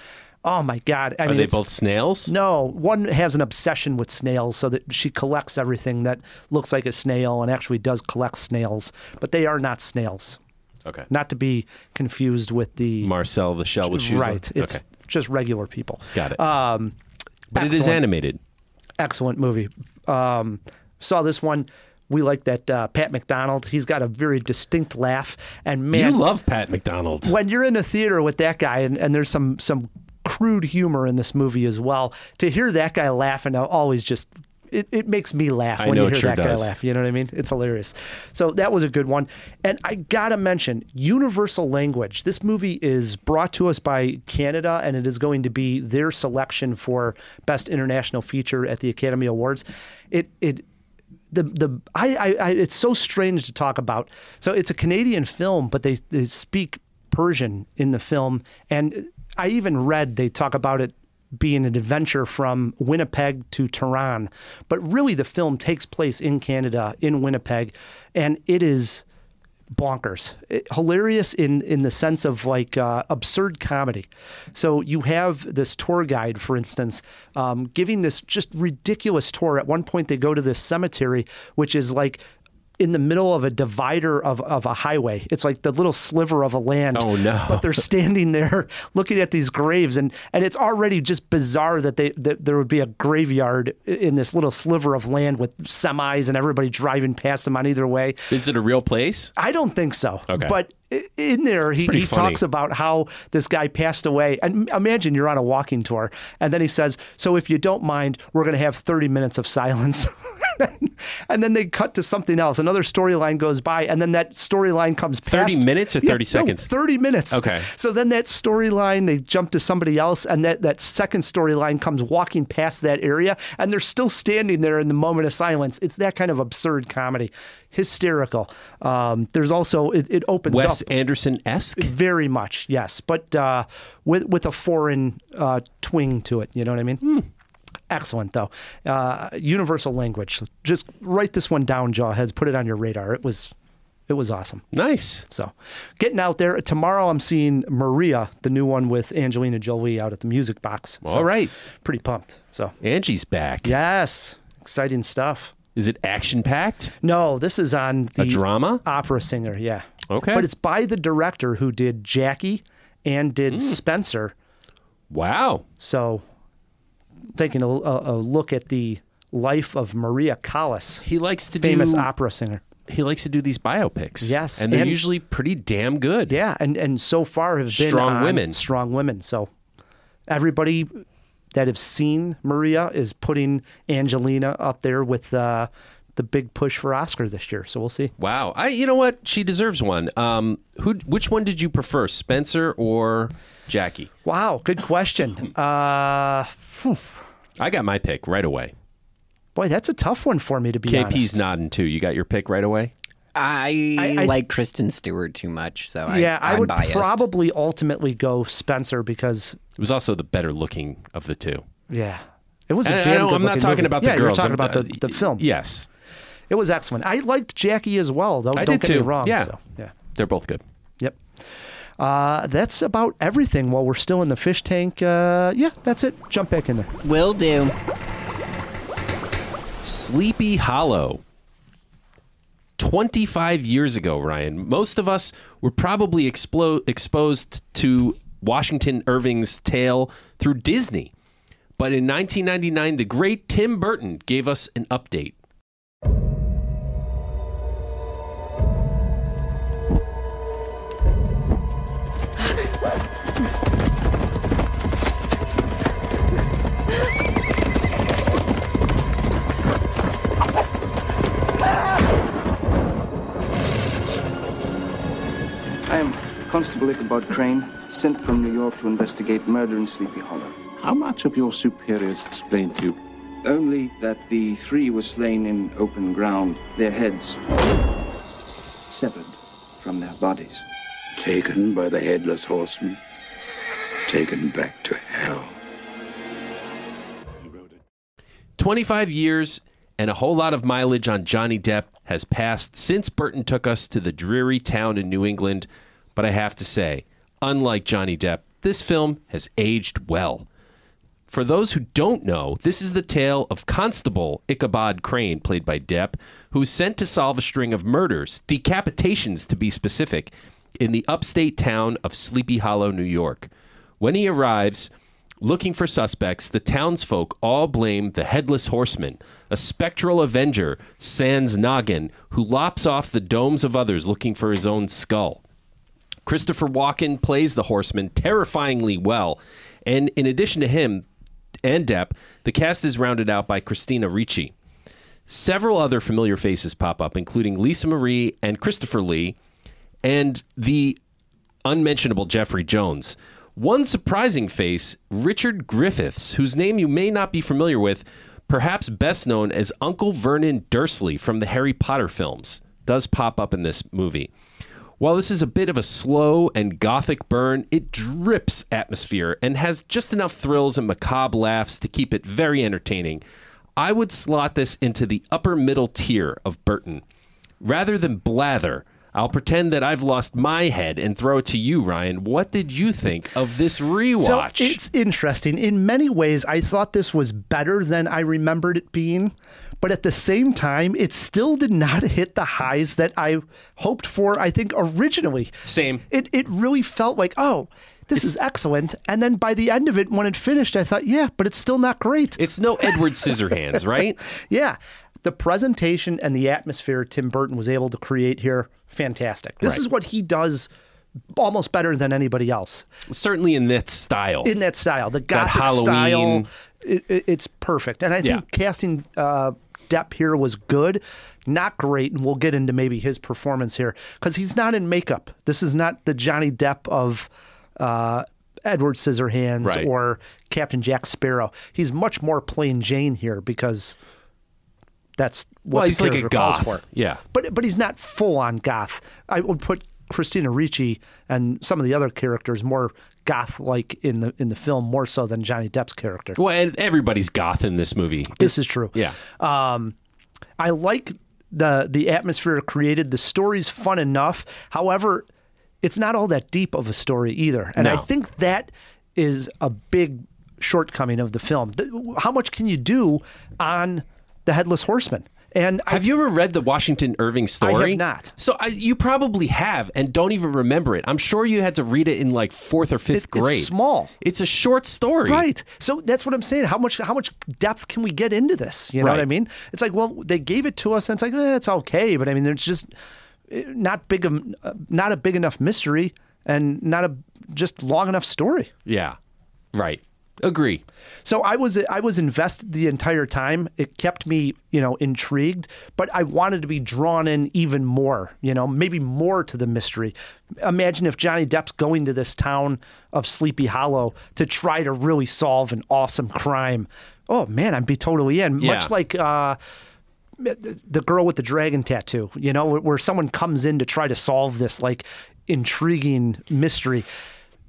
Oh, my God. Are they both snails? No. One has an obsession with snails so that she collects everything that looks like a snail and actually does collect snails. But they are not snails. Okay. Not to be confused with the... Marcel the shell with shoes Right. on. It's just regular people. Got it. But it is animated. Excellent movie. Saw this one. We like that Pat McDonald. He's got a very distinct laugh. And man, you love Pat McDonald. When you're in a theater with that guy, and there's some crude humor in this movie as well, to hear that guy laugh and always just... It makes me laugh when you hear that guy laugh. You know what I mean? It's hilarious. So that was a good one. And I got to mention, Universal Language. This movie is brought to us by Canada, and it is going to be their selection for Best International Feature at the Academy Awards. It's so strange to talk about. So it's a Canadian film, but they speak Persian in the film. And I even read they talk about it being an adventure from Winnipeg to Tehran. But really the film takes place in Canada, in Winnipeg, and it is bonkers. Hilarious in the sense of like absurd comedy. So you have this tour guide, for instance, giving this just ridiculous tour. At one point they go to this cemetery, which is like in the middle of a divider of a highway. It's like the little sliver of a land. Oh, no. But they're standing there looking at these graves, and it's already just bizarre that there would be a graveyard in this little sliver of land with semis and everybody driving past them on either way. Is it a real place? I don't think so. Okay. But in there, he talks about how this guy passed away. And imagine you're on a walking tour, and then he says, so if you don't mind, we're going to have 30 minutes of silence. And then they cut to something else. Another storyline goes by, and then that storyline comes past. 30 minutes or 30 seconds? No, 30 minutes. Okay. So then that storyline, they jump to somebody else, and that second storyline comes walking past that area, and they're still standing there in the moment of silence. It's that kind of absurd comedy. Hysterical. There's also, it opens Wes up. Anderson-esque? Very much, yes. But with a foreign twing to it. You know what I mean? Excellent, though. Universal language. Just write this one down, Jawheads. Put it on your radar. It was awesome. Nice. So, getting out there. Tomorrow I'm seeing Maria, the new one with Angelina Jolie, out at the Music Box. So, all right. Pretty pumped. So Angie's back. Yes. Exciting stuff. Is it action-packed? No, this is on the A drama? Opera Singer, yeah. Okay. But it's by the director who did Jackie and did Spencer. Wow. So, taking a look at the life of Maria Callas. He likes to famous do opera singer. He likes to do these biopics. Yes. And they're usually pretty damn good. Yeah, and so far have been Strong on women. Strong women. So everybody that have seen Maria is putting Angelina up there with the big push for Oscar this year. So we'll see. Wow. You know what? She deserves one. Which one did you prefer, Spencer or Jackie? Wow, good question. I got my pick right away. Boy, that's a tough one for me, to be honest. KP's nodding too. You got your pick right away? I like Kristen Stewart too much, so I would biased. probably ultimately go Spencer because it was also the better looking of the two. Yeah, it was a damn good I'm not talking movie. about the girls. You're talking about the film. Yes, it was excellent. I liked Jackie as well, though. I Don't did get too. me wrong. Yeah. So, yeah, they're both good. Yep. That's about everything. While we're still in the fish tank, yeah, that's it. Jump back in there. Will do. Sleepy Hollow. 25 years ago, Ryan, most of us were probably exposed to Washington Irving's tale through Disney. But in 1999, the great Tim Burton gave us an update. I am Constable Ichabod Crane, sent from New York to investigate murder in Sleepy Hollow. How much have your superiors explained to you? Only that the three were slain in open ground, their heads severed from their bodies. Taken by the Headless Horseman, taken back to hell. 25 years and a whole lot of mileage on Johnny Depp has passed since Burton took us to the dreary town in New England. But I have to say, unlike Johnny Depp, this film has aged well. For those who don't know, this is the tale of Constable Ichabod Crane, played by Depp, who is sent to solve a string of murders, decapitations to be specific, in the upstate town of Sleepy Hollow, New York. When he arrives, looking for suspects, the townsfolk all blame the Headless Horseman, a spectral avenger, sans noggin, who lops off the domes of others looking for his own skull. Christopher Walken plays the Horseman terrifyingly well, and in addition to him and Depp, the cast is rounded out by Christina Ricci. Several other familiar faces pop up, including Lisa Marie and Christopher Lee, and the unmentionable Jeffrey Jones. One surprising face, Richard Griffiths, whose name you may not be familiar with, perhaps best known as Uncle Vernon Dursley from the Harry Potter films, does pop up in this movie. While this is a bit of a slow and gothic burn, it drips atmosphere and has just enough thrills and macabre laughs to keep it very entertaining. I would slot this into the upper middle tier of Burton. Rather than blather, I'll pretend that I've lost my head and throw it to you, Ryan. What did you think of this rewatch? So it's interesting. In many ways, I thought this was better than I remembered it being. But at the same time, it still did not hit the highs that I hoped for, I think, originally. Same. It really felt like, oh, this is excellent. And then by the end of it, when it finished, I thought, yeah, but it's still not great. It's no Edward Scissorhands, right? Yeah. The presentation and the atmosphere Tim Burton was able to create here, fantastic. This Right. is what he does almost better than anybody else. Certainly in that style. In that style. The gothic Halloween style, it's perfect. And I think casting Depp here was good. Not great, and we'll get into maybe his performance here, because he's not in makeup. This is not the Johnny Depp of Edward Scissorhands or Captain Jack Sparrow. He's much more plain Jane here because that's what he's the like a character calls goth. for. Yeah. But he's not full on goth. I would put Christina Ricci and some of the other characters more goth-like in the film, more so than Johnny Depp's character. Well, and everybody's goth in this movie. This is true. Yeah. I like the atmosphere created. The story's fun enough. However, it's not all that deep of a story either. And I think that is a big shortcoming of the film. How much can you do on the Headless Horseman? And have you ever read the Washington Irving story? I have not. So you probably have and don't even remember it. I'm sure you had to read it in like 4th or 5th grade. It's small. It's a short story. Right. So that's what I'm saying. How much depth can we get into this? You know what I mean? It's like, well, they gave it to us and it's like, it's okay. But I mean, there's just not a big enough mystery and not a just long enough story. Yeah. Right. Agree. So I was invested the entire time. It kept me, intrigued, but I wanted to be drawn in even more, maybe more to the mystery. Imagine if Johnny Depp's going to this town of Sleepy Hollow to try to really solve an awesome crime. Oh man, I'd be totally in. Yeah. Much like the girl with the dragon tattoo, where someone comes in to try to solve this like intriguing mystery.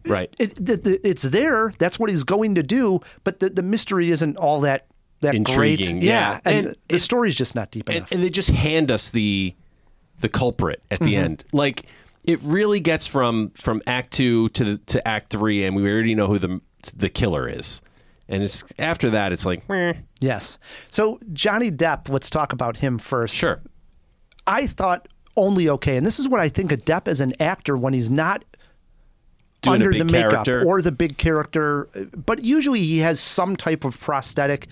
Right. It's there. That's what he's going to do. But the mystery isn't all that intriguing. Great. Yeah. And the story's just not deep enough. And they just hand us the culprit at the end. Like it really gets from Act 2 to Act 3, and we already know who the killer is. And it's after that, it's like, meh. Yes. So Johnny Depp, let's talk about him first. Sure. I thought only okay. And this is what I think of Depp as an actor when he's not doing under a big the makeup character. Or the big character, but usually he has some type of prosthetic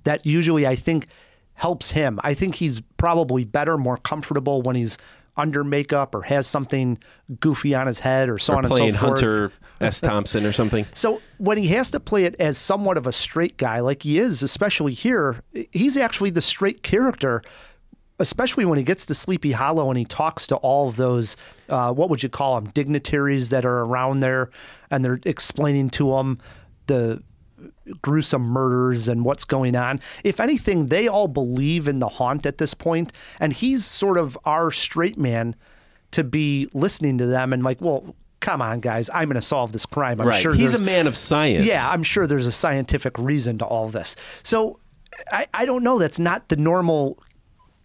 that usually I think helps him. I think he's probably better, more comfortable when he's under makeup or has something goofy on his head or so on and so forth. Playing Hunter S. Thompson or something. So when he has to play it as somewhat of a straight guy, like he is, especially here, he's actually the straight character. Especially when he gets to Sleepy Hollow and he talks to all of those, what would you call them, dignitaries that are around there, and they're explaining to him the gruesome murders and what's going on. If anything, they all believe in the haunt at this point, and he's sort of our straight man to be listening to them and like, well, come on, guys, I'm going to solve this crime. I'm sure he's a man of science. Yeah, I'm sure there's a scientific reason to all this. So I don't know. That's not the normal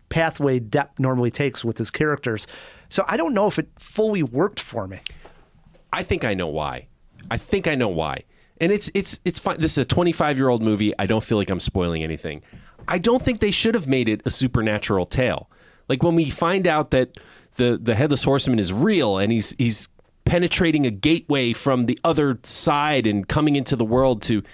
pathway Depp normally takes with his characters. So I don't know if it fully worked for me. I think I know why. And it's fine. This is a 25-year-old movie. I don't feel like I'm spoiling anything. I don't think they should have made it a supernatural tale. Like when we find out that the Headless Horseman is real and he's penetrating a gateway from the other side and coming into the world to...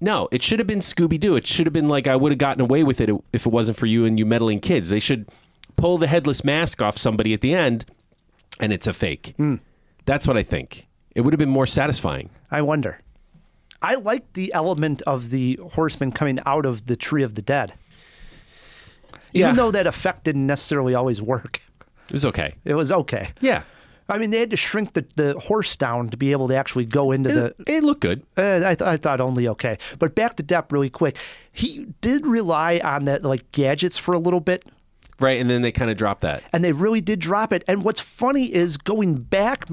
No, it should have been Scooby-Doo. It should have been like I would have gotten away with it if it wasn't for you and you meddling kids. They should pull the headless mask off somebody at the end and it's a fake. That's what I think. It would have been more satisfying. I wonder. I like the element of the horseman coming out of the Tree of the Dead. Even though that effect didn't necessarily always work. It was okay. It was okay. Yeah. I mean, they had to shrink the horse down to be able to actually go into the... It looked good. I thought only okay. But back to Depp really quick. He did rely on that like gadgets for a little bit. Right, and then they kind of dropped that. And they really did drop it. And what's funny is going back,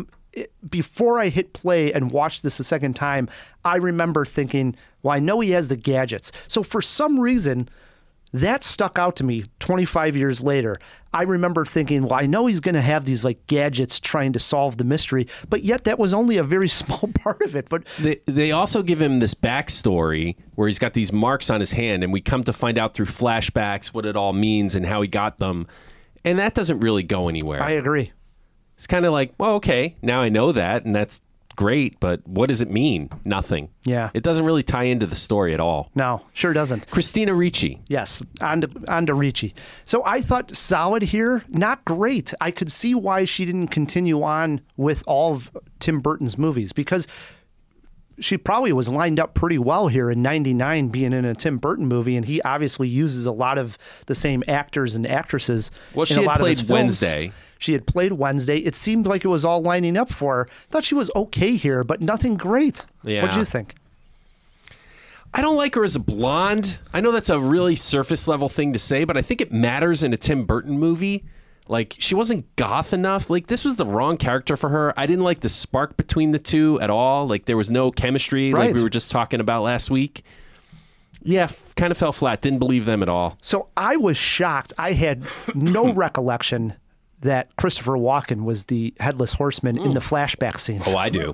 before I hit play and watched this a second time, I remember thinking, well, I know he has the gadgets. So for some reason... that stuck out to me 25 years later. I remember thinking, well, I know he's going to have these like gadgets trying to solve the mystery, but yet that was only a very small part of it. But they also give him this backstory where he's got these marks on his hand, and we come to find out through flashbacks what it all means and how he got them. And that doesn't really go anywhere. I agree. It's kind of like, well, okay, now I know that, and that's great, but what does it mean? Nothing. Yeah. It doesn't really tie into the story at all. No, sure doesn't. Christina Ricci. Yes, on to Ricci. So I thought solid here, not great. I could see why she didn't continue on with all of Tim Burton's movies, because she probably was lined up pretty well here in '99 being in a Tim Burton movie, and he obviously uses a lot of the same actors and actresses. Well, she had played Wednesday. She had played Wednesday. It seemed like it was all lining up for her. Thought she was okay here, but nothing great. Yeah. What did you think? I don't like her as a blonde. I know that's a really surface level thing to say, but I think it matters in a Tim Burton movie. Like, she wasn't goth enough. Like, this was the wrong character for her. I didn't like the spark between the two at all. Like, there was no chemistry, like we were just talking about last week. Yeah, kind of fell flat. Didn't believe them at all. So I was shocked. I had no recollection that Christopher Walken was the Headless Horseman in the flashback scenes. Oh, I do.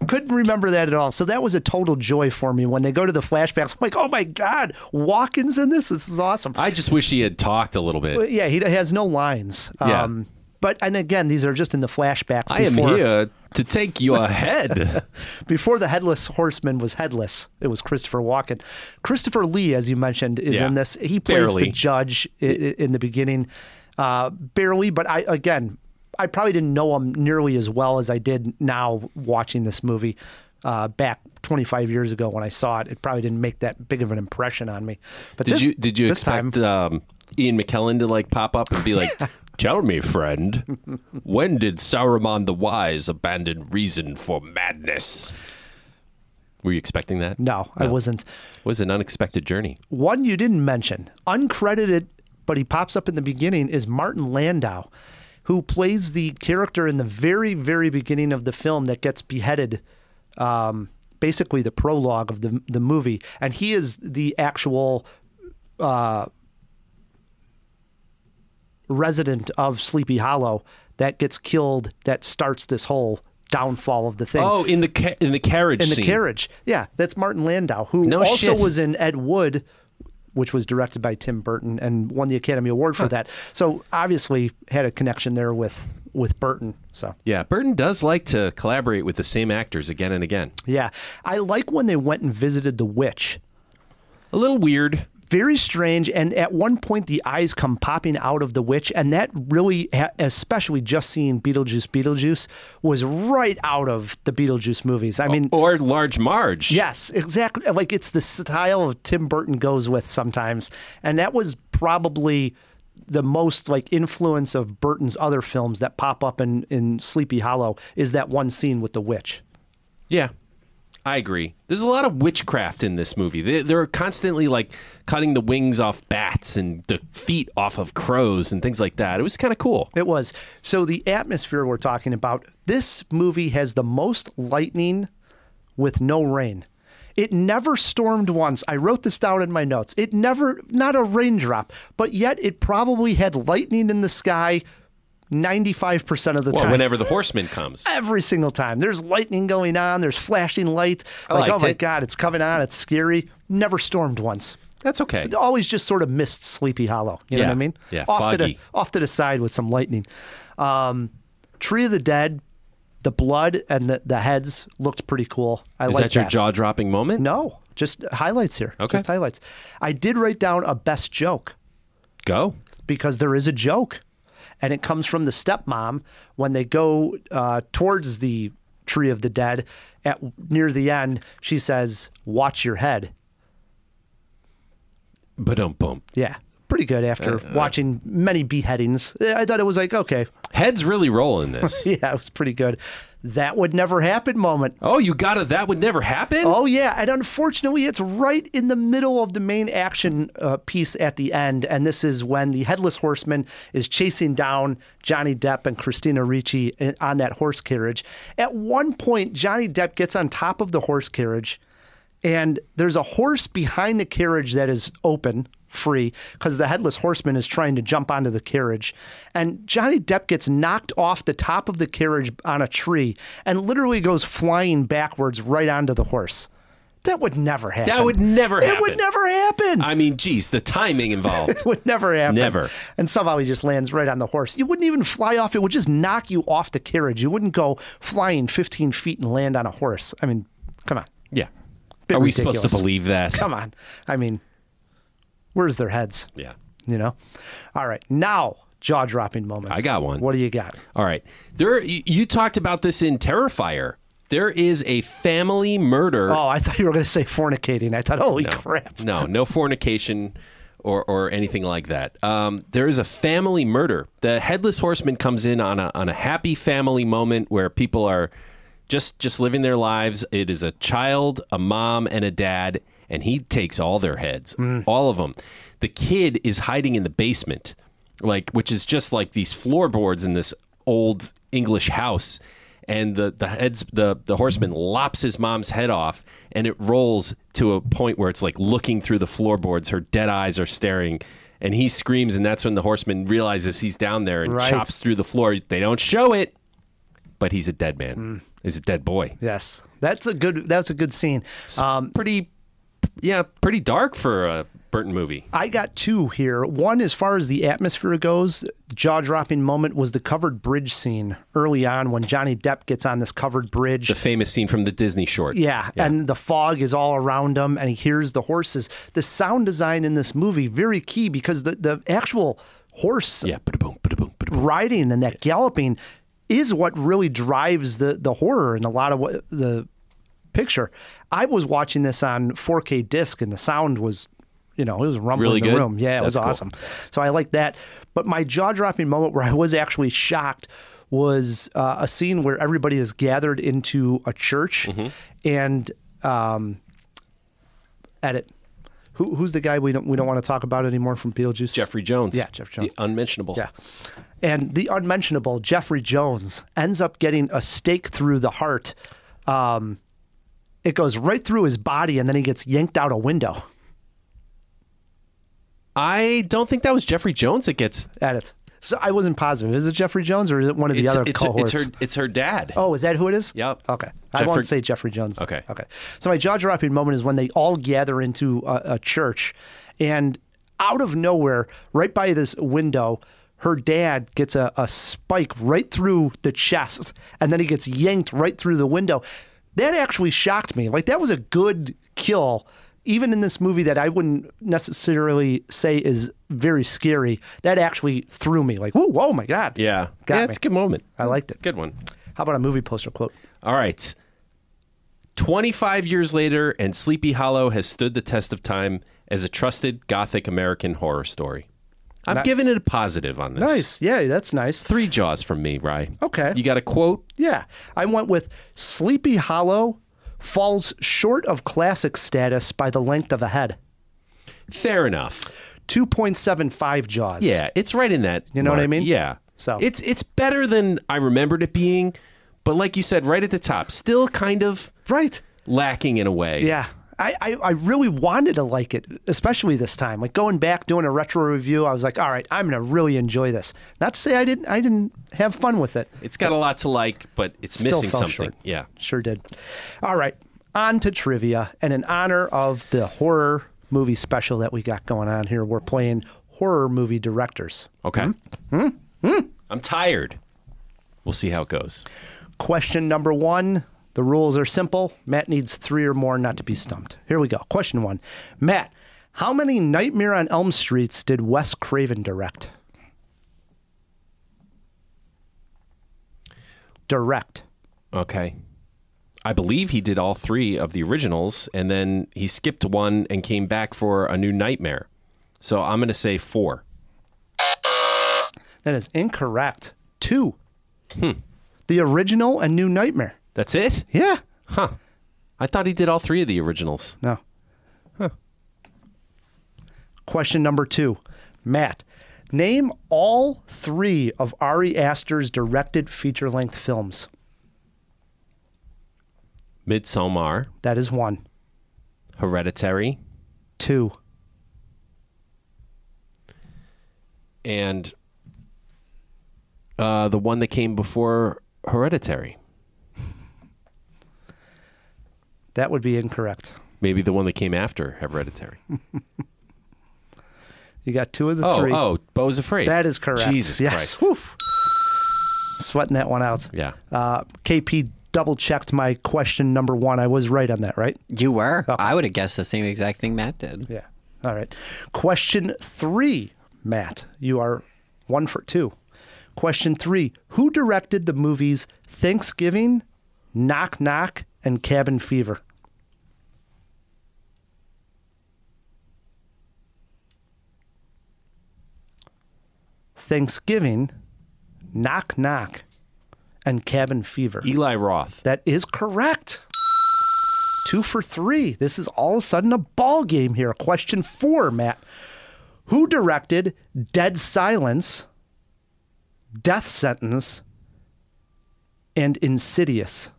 Couldn't remember that at all. So that was a total joy for me. When they go to the flashbacks, I'm like, oh my God, Walken's in this? This is awesome. I just wish he had talked a little bit. Yeah, he has no lines. Yeah. But, and again, these are just in the flashbacks. I am here to take your head. Before the Headless Horseman was headless, it was Christopher Walken. Christopher Lee, as you mentioned, is in this. He plays the judge in the beginning. Barely, but I probably didn't know him nearly as well as I did now watching this movie back 25 years ago when I saw it. It probably didn't make that big of an impression on me. But did you expect Ian McKellen to like pop up and be like, "Tell me, friend, when did Saruman the Wise abandon reason for madness?" Were you expecting that? No, I wasn't. It was an unexpected journey. One you didn't mention, uncredited, but he pops up in the beginning, is Martin Landau, who plays the character in the very, very beginning of the film that gets beheaded, basically the prologue of the movie. And he is the actual resident of Sleepy Hollow that gets killed, that starts this whole downfall of the thing. Oh, in the carriage scene. In the carriage. Yeah, that's Martin Landau, who was in Ed Wood, which was directed by Tim Burton and won the Academy Award for that. So obviously had a connection there with Burton. So yeah, Burton does like to collaborate with the same actors again and again. Yeah. I like when they went and visited the witch. A little weird. Very strange. And at one point, the eyes come popping out of the witch. And that really, especially just seeing Beetlejuice, was right out of the Beetlejuice movies. I mean, or Large Marge. Yes, exactly. Like, it's the style of Tim Burton goes with sometimes. And that was probably the most like influence of Burton's other films that pop up in Sleepy Hollow is that one scene with the witch. Yeah. I agree. There's a lot of witchcraft in this movie. They're constantly like cutting the wings off bats and the feet off of crows and things like that. It was kind of cool. It was. So the atmosphere we're talking about, this movie has the most lightning with no rain. It never stormed once. I wrote this down in my notes. It never, not a raindrop, but yet it probably had lightning in the sky 95% of the time. Whenever the horseman comes. Every single time. There's lightning going on. There's flashing light. Like, oh my God, it's coming on. It's scary. Never stormed once. That's okay. It always just sort of missed Sleepy Hollow. You know what I mean? Yeah, foggy. Off to the side with some lightning. Tree of the Dead, the blood and the heads looked pretty cool. Is that your jaw-dropping moment? No, just highlights here. Okay. Just highlights. I did write down a best joke. Go. Because there is a joke. And it comes from the stepmom when they go towards the Tree of the Dead. Near the end, she says, "Watch your head." Ba-dum-bum. Yeah, pretty good after watching many beheadings. I thought it was like, okay. Heads really roll in this. Yeah, it was pretty good. That would never happen moment. Oh, you got it. That would never happen? Oh, yeah. And unfortunately, it's right in the middle of the main action piece at the end. And this is when the Headless Horseman is chasing down Johnny Depp and Christina Ricci on that horse carriage. At one point, Johnny Depp gets on top of the horse carriage, and there's a horse behind the carriage that is open, free, because the Headless Horseman is trying to jump onto the carriage. And Johnny Depp gets knocked off the top of the carriage on a tree and literally goes flying backwards right onto the horse. That would never happen. That would never happen. It would never happen. I mean, geez, the timing involved. It would never happen. Never. And somehow he just lands right on the horse. You wouldn't even fly off. It would just knock you off the carriage. You wouldn't go flying 15 feet and land on a horse. I mean, come on. Yeah. Bit Are we ridiculous. supposed to believe that? Come on. I mean, where's their heads? Yeah. You know? All right. Now, jaw-dropping moments. I got one. What do you got? All right. You talked about this in Terrifier. There is a family murder. Oh, I thought you were going to say fornicating. I thought, holy crap. No fornication or anything like that. There is a family murder. The Headless Horseman comes in on a happy family moment where people are just living their lives. It is a child, a mom, and a dad, and he takes all their heads, all of them. The kid is hiding in the basement, which is just like these floorboards in this old English house. And the horseman lops his mom's head off, and it rolls to a point where it's like looking through the floorboards. Her dead eyes are staring, and he screams, and that's when the horseman realizes he's down there and chops through the floor. They don't show it, but he's a dead man. He's a dead boy. Yes, that's a good scene. Pretty dark for a Burton movie. I got two here. One, as far as the atmosphere goes, jaw-dropping moment was the covered bridge scene early on when Johnny Depp gets on this covered bridge. The famous scene from the Disney short. Yeah, and the fog is all around him, and he hears the horses. The sound design in this movie, very key, because the actual horse riding and that galloping is what really drives the horror in a lot of what the picture. I was watching this on 4K disc, and the sound was, it was rumbling really in the good? room. Yeah, it was awesome. So I like that. But my jaw-dropping moment where I was actually shocked was a scene where everybody is gathered into a church, and edit. Who's the guy we don't want to talk about anymore from Beetlejuice? Jeffrey Jones. Yeah, Jeffrey Jones. The unmentionable. Yeah. And the unmentionable Jeffrey Jones ends up getting a stake through the heart. It goes right through his body, and then he gets yanked out a window. I don't think that was Jeffrey Jones that gets edit. So I wasn't positive. Is it Jeffrey Jones or is it one of the other cohorts? It's her dad. Oh, is that who it is? Yep. Okay. I won't say Jeffrey Jones. Okay. So my jaw-dropping moment is when they all gather into a church, and out of nowhere, right by this window, her dad gets a spike right through the chest, and then he gets yanked right through the window. That actually shocked me. That was a good kill. Even in this movie that I wouldn't necessarily say is very scary, that actually threw me. Whoa, my God. Yeah. Got me. It's a good moment. I liked it. Good one. How about a movie poster quote? All right. 25 years later, and Sleepy Hollow has stood the test of time as a trusted Gothic American horror story. I'm giving it a positive on this. Nice. Yeah, that's nice. 3 jaws from me, Rye. Okay. You got a quote? Yeah. I went with Sleepy Hollow falls short of classic status by the length of a head. Fair enough. 2.75 jaws. Yeah, it's right in that. You know what I mean? Yeah. So it's better than I remembered it being, but like you said, right at the top, still kind of lacking in a way. Yeah. I really wanted to like it, especially this time. Going back, doing a retro review, I was like, all right, I'm going to really enjoy this. Not to say I didn't have fun with it. It's got a lot to like, but it's Still missing fell something. short. Yeah. Sure did. All right, on to trivia. And in honor of the horror movie special that we got going on here, we're playing horror movie directors. Okay. I'm tired. We'll see how it goes. Question number 1. The rules are simple. Matt needs 3 or more not to be stumped. Here we go. Question 1. Matt, how many Nightmare on Elm Streets did Wes Craven direct? Direct. Okay. I believe he did all 3 of the originals, and then he skipped one and came back for a new Nightmare. So I'm going to say 4. That is incorrect. 2. The original and New Nightmare. That's it? Yeah. Huh. I thought he did all 3 of the originals. No. Question number 2. Matt, name all 3 of Ari Aster's directed feature-length films. Midsommar. That is 1. Hereditary. 2. And the one that came before Hereditary. That would be incorrect. Maybe the one that came after Hereditary. You got 2 of the 3. Oh, Beau's Afraid. That is correct. Jesus yes. Christ. Whew. Sweating that one out. Yeah. KP double-checked my question number 1. I was right on that, right? You were. Oh. I would have guessed the same exact thing Matt did. Yeah. All right. Question 3, Matt. You are 1 for 2. Question 3. Who directed the movies Thanksgiving, Knock Knock, and Cabin Fever? Thanksgiving, Knock Knock, and Cabin Fever. Eli Roth. That is correct. 2 for 3. This is all of a sudden a ball game here. Question 4, Matt. Who directed Dead Silence, Death Sentence, and Insidious?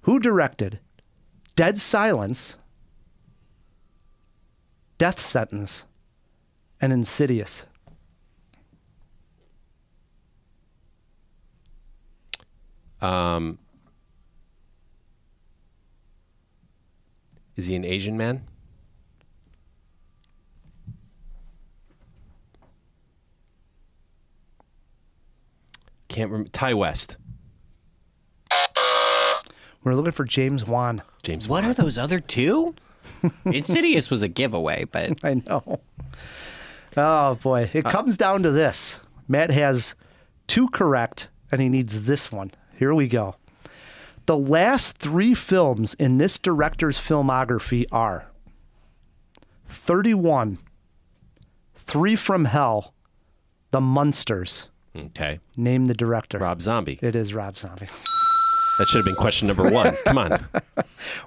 Who directed Dead Silence, Death Sentence, and Insidious? Is he an Asian man? Can't remember. Ty West. We're looking for James Wan. James What Wan. are those other 2? Insidious was a giveaway, but... I know. Oh, boy. It comes down to this. Matt has 2 correct, and he needs this one. Here we go. The last 3 films in this director's filmography are 31, 3 from Hell, The Munsters. Okay. Name the director. Rob Zombie. It is Rob Zombie. That should have been question number 1. Come on.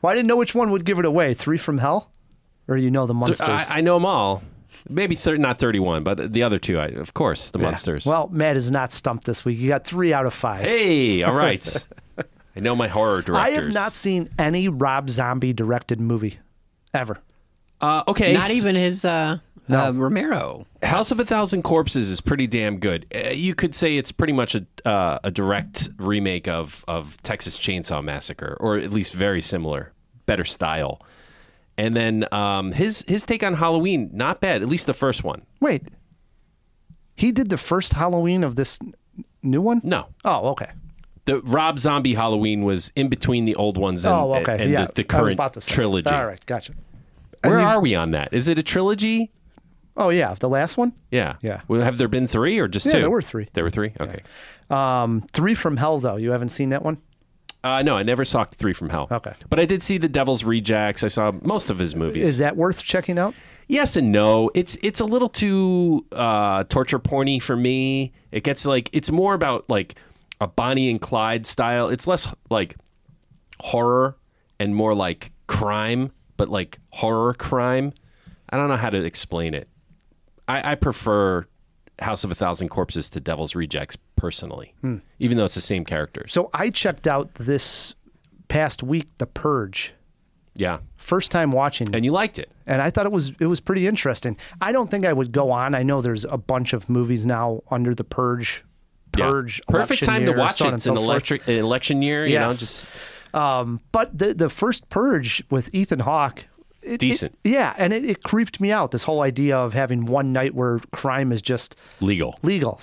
Well, I didn't know which one would give it away. 3 from Hell? Or you know The Munsters? I know them all. Maybe not 31, but the other 2, of course, the Munsters. Well, Matt is not stumped this week. You got 3 out of 5. Hey, all right. I know my horror directors. I have not seen any Rob Zombie directed movie ever. Okay. Not even his Romero. House of a Thousand Corpses is pretty damn good. You could say it's pretty much a direct remake of Texas Chainsaw Massacre, or at least very similar, better style. And then his take on Halloween, not bad, at least the first one. Wait. He did the first Halloween of this new one? No. Oh, okay. The Rob Zombie Halloween was in between the old ones and, and the current trilogy. All right, gotcha. Where are we on that? Is it a trilogy? Oh, yeah. The last one? Yeah. Yeah. Well, have there been 3 or just 2? Yeah, there were 3. There were 3? Okay. Yeah. 3 from Hell, though. You haven't seen that one? No, I never saw 3 from Hell. Okay. But I did see The Devil's Rejects. I saw most of his movies. Is that worth checking out? Yes and no. It's a little too torture porny for me. It gets it's more about a Bonnie and Clyde style. It's less like horror and more like crime, but like horror crime. I don't know how to explain it. I prefer House of a Thousand Corpses to Devil's Rejects personally, even though it's the same characters. So I checked out this past week The Purge. Yeah. First time watching. And you liked it. And I thought it was pretty interesting. I don't think I would go on. I know there's a bunch of movies now under the Purge. Perfect time to watch it. It's an election year, you know, just but the first Purge with Ethan Hawke, decent. It creeped me out. This whole idea of having one night where crime is just legal.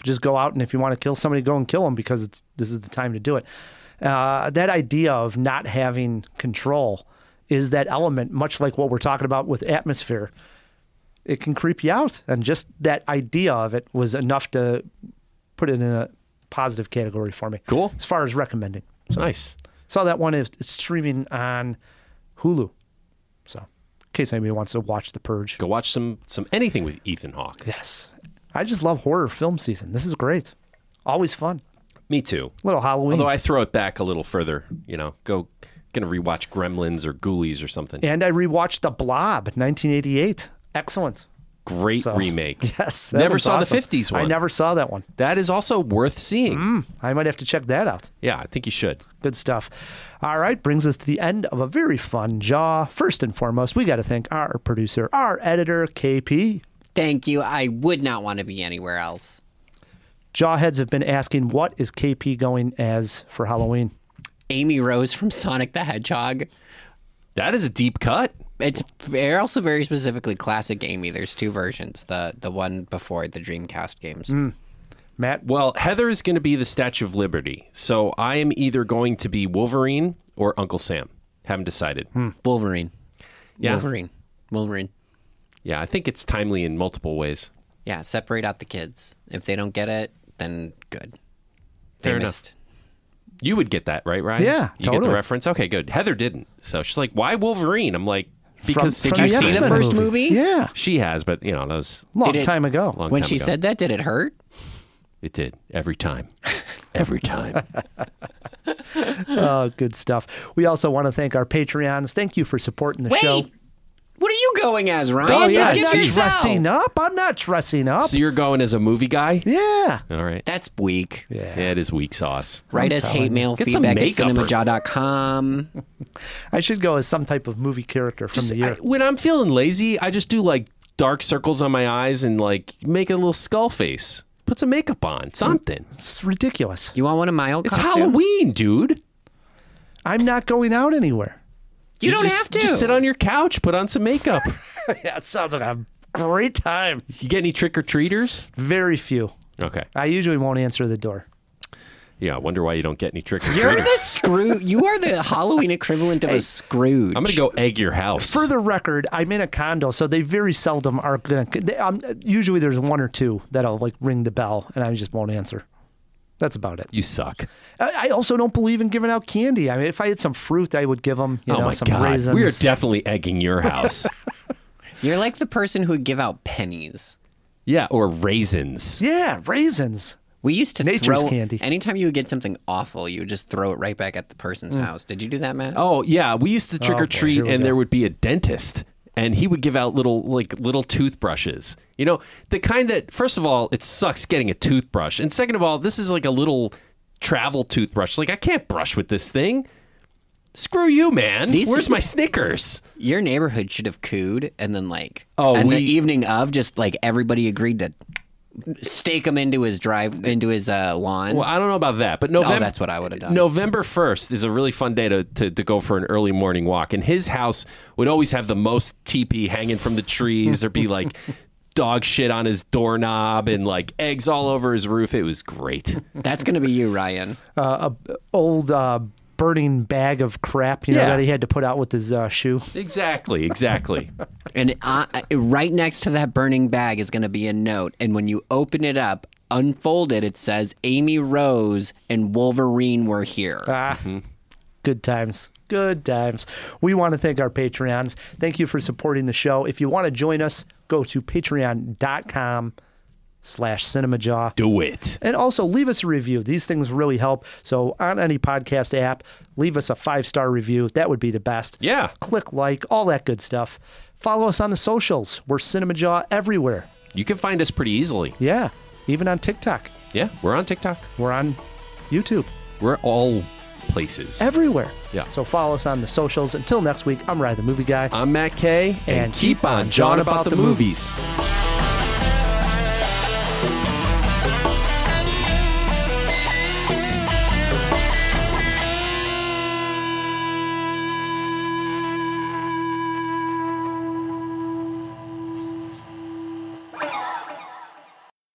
Just go out, and if you want to kill somebody, go and kill them because this is the time to do it. That idea of not having control is that element, much like what we're talking about with atmosphere. It can creep you out, and just that idea of it was enough to put it in a positive category for me. Cool. As far as recommending. So, nice. Saw that one is streaming on Hulu. So, in case anybody wants to watch The Purge. Go watch some anything with Ethan Hawke. Yes. I just love horror film season. This is great. Always fun. Me too. Little Halloween. Although I throw it back a little further, gonna rewatch Gremlins or Ghoulies or something. And I rewatched The Blob, 1988. Excellent. Great remake. Yes. Never saw awesome. the 50s one. I never saw that one. That is also worth seeing. I might have to check that out. Yeah, I think you should. Good stuff. All right, brings us to the end of a very fun Jaw. First and foremost, we got to thank our producer, our editor, KP. Thank you. I would not want to be anywhere else. Jawheads have been asking, what is KP going as for Halloween? Amy Rose from Sonic the Hedgehog. That is a deep cut. It's also very specifically classic Amy. There's 2 versions. The one before the Dreamcast games. Matt? Well, Heather is going to be the Statue of Liberty. So I am either going to be Wolverine or Uncle Sam. Haven't decided. Wolverine. Yeah. Wolverine. Yeah, I think it's timely in multiple ways. Yeah, separate out the kids. If they don't get it, then good. Fair enough. You would get that, right, Ryan? Yeah, You get totally. the reference? Okay, good. Heather didn't. So she's like, why Wolverine? I'm like, because... Did you see the first movie? Yeah. She has, but, that was... Long time ago. When she said that, did it hurt? It did. Every time. Every time. Oh, good stuff. We also want to thank our Patreons. Thank you for supporting the show. What are you going as, Ryan? Oh, yeah. Just I'm give not yourself. dressing up. I'm not dressing up. So you're going as a movie guy? Yeah. All right. That's weak. Yeah, it is weak sauce. Write us hate mail, Get some feedback at makeup or- CinemaJaw.com. I should go as some type of movie character from the year. When I'm feeling lazy, I just do like dark circles on my eyes and like make a little skull face. Put some makeup on. Something. It's ridiculous. You want one of my old It's costumes? Halloween, dude. I'm not going out anywhere. You don't just, have to. Just sit on your couch, put on some makeup. Yeah, it sounds like a great time. You get any trick-or-treaters? Very few. Okay. I usually won't answer the door. Yeah, I wonder why you don't get any trick-or-treaters. You're the Scrooge. You are the Halloween equivalent of a Scrooge. I'm going to go egg your house. For the record, I'm in a condo, so they very seldom are going to... Usually there's 1 or 2 that'll like ring the bell, and I just won't answer. That's about it. You suck. I also don't believe in giving out candy. I mean, if I had some fruit, I would give them, some God. raisins. We are definitely egging your house. You're like the person who would give out pennies. Yeah, or raisins. Yeah, raisins. We used to Nature's throw candy. Anytime you would get something awful, you would just throw it right back at the person's house. Did you do that, Matt? Oh, yeah. We used to trick or here treat, we and go. there would be a dentist, and he would give out little toothbrushes. The kind that, first of all, it sucks getting a toothbrush. And second of all, this is like a little travel toothbrush. Like, I can't brush with this thing. Screw you, man. Where's my Snickers? Your neighborhood should have cooed, and then the evening of, just like everybody agreed to stake him into his lawn. Well, I don't know about that, but November. that's what I would have done. November 1st is a really fun day to go for an early morning walk, and his house would always have the most teepee hanging from the trees. There'd be like dog shit on his doorknob and like eggs all over his roof. It was great. That's gonna be you, Ryan. A old burning bag of crap, that he had to put out with his shoe. Exactly. And right next to that burning bag is going to be a note. And when you open it up, unfold it, it says, Amy Rose and Wolverine were here. Good times. Good times. We want to thank our Patreons. Thank you for supporting the show. If you want to join us, go to patreon.com/CinemaJaw. Do it. And also leave us a review. These things really help. So on any podcast app, leave us a 5-star review. That would be the best. Yeah. Click like, all that good stuff. Follow us on the socials. We're CinemaJaw everywhere. You can find us pretty easily. Yeah. Even on TikTok. Yeah, we're on TikTok. We're on YouTube. We're all places. Everywhere. Yeah. So follow us on the socials. Until next week, I'm Ryan the Movie Guy. I'm Matt Kay. And keep on jawing about the movies.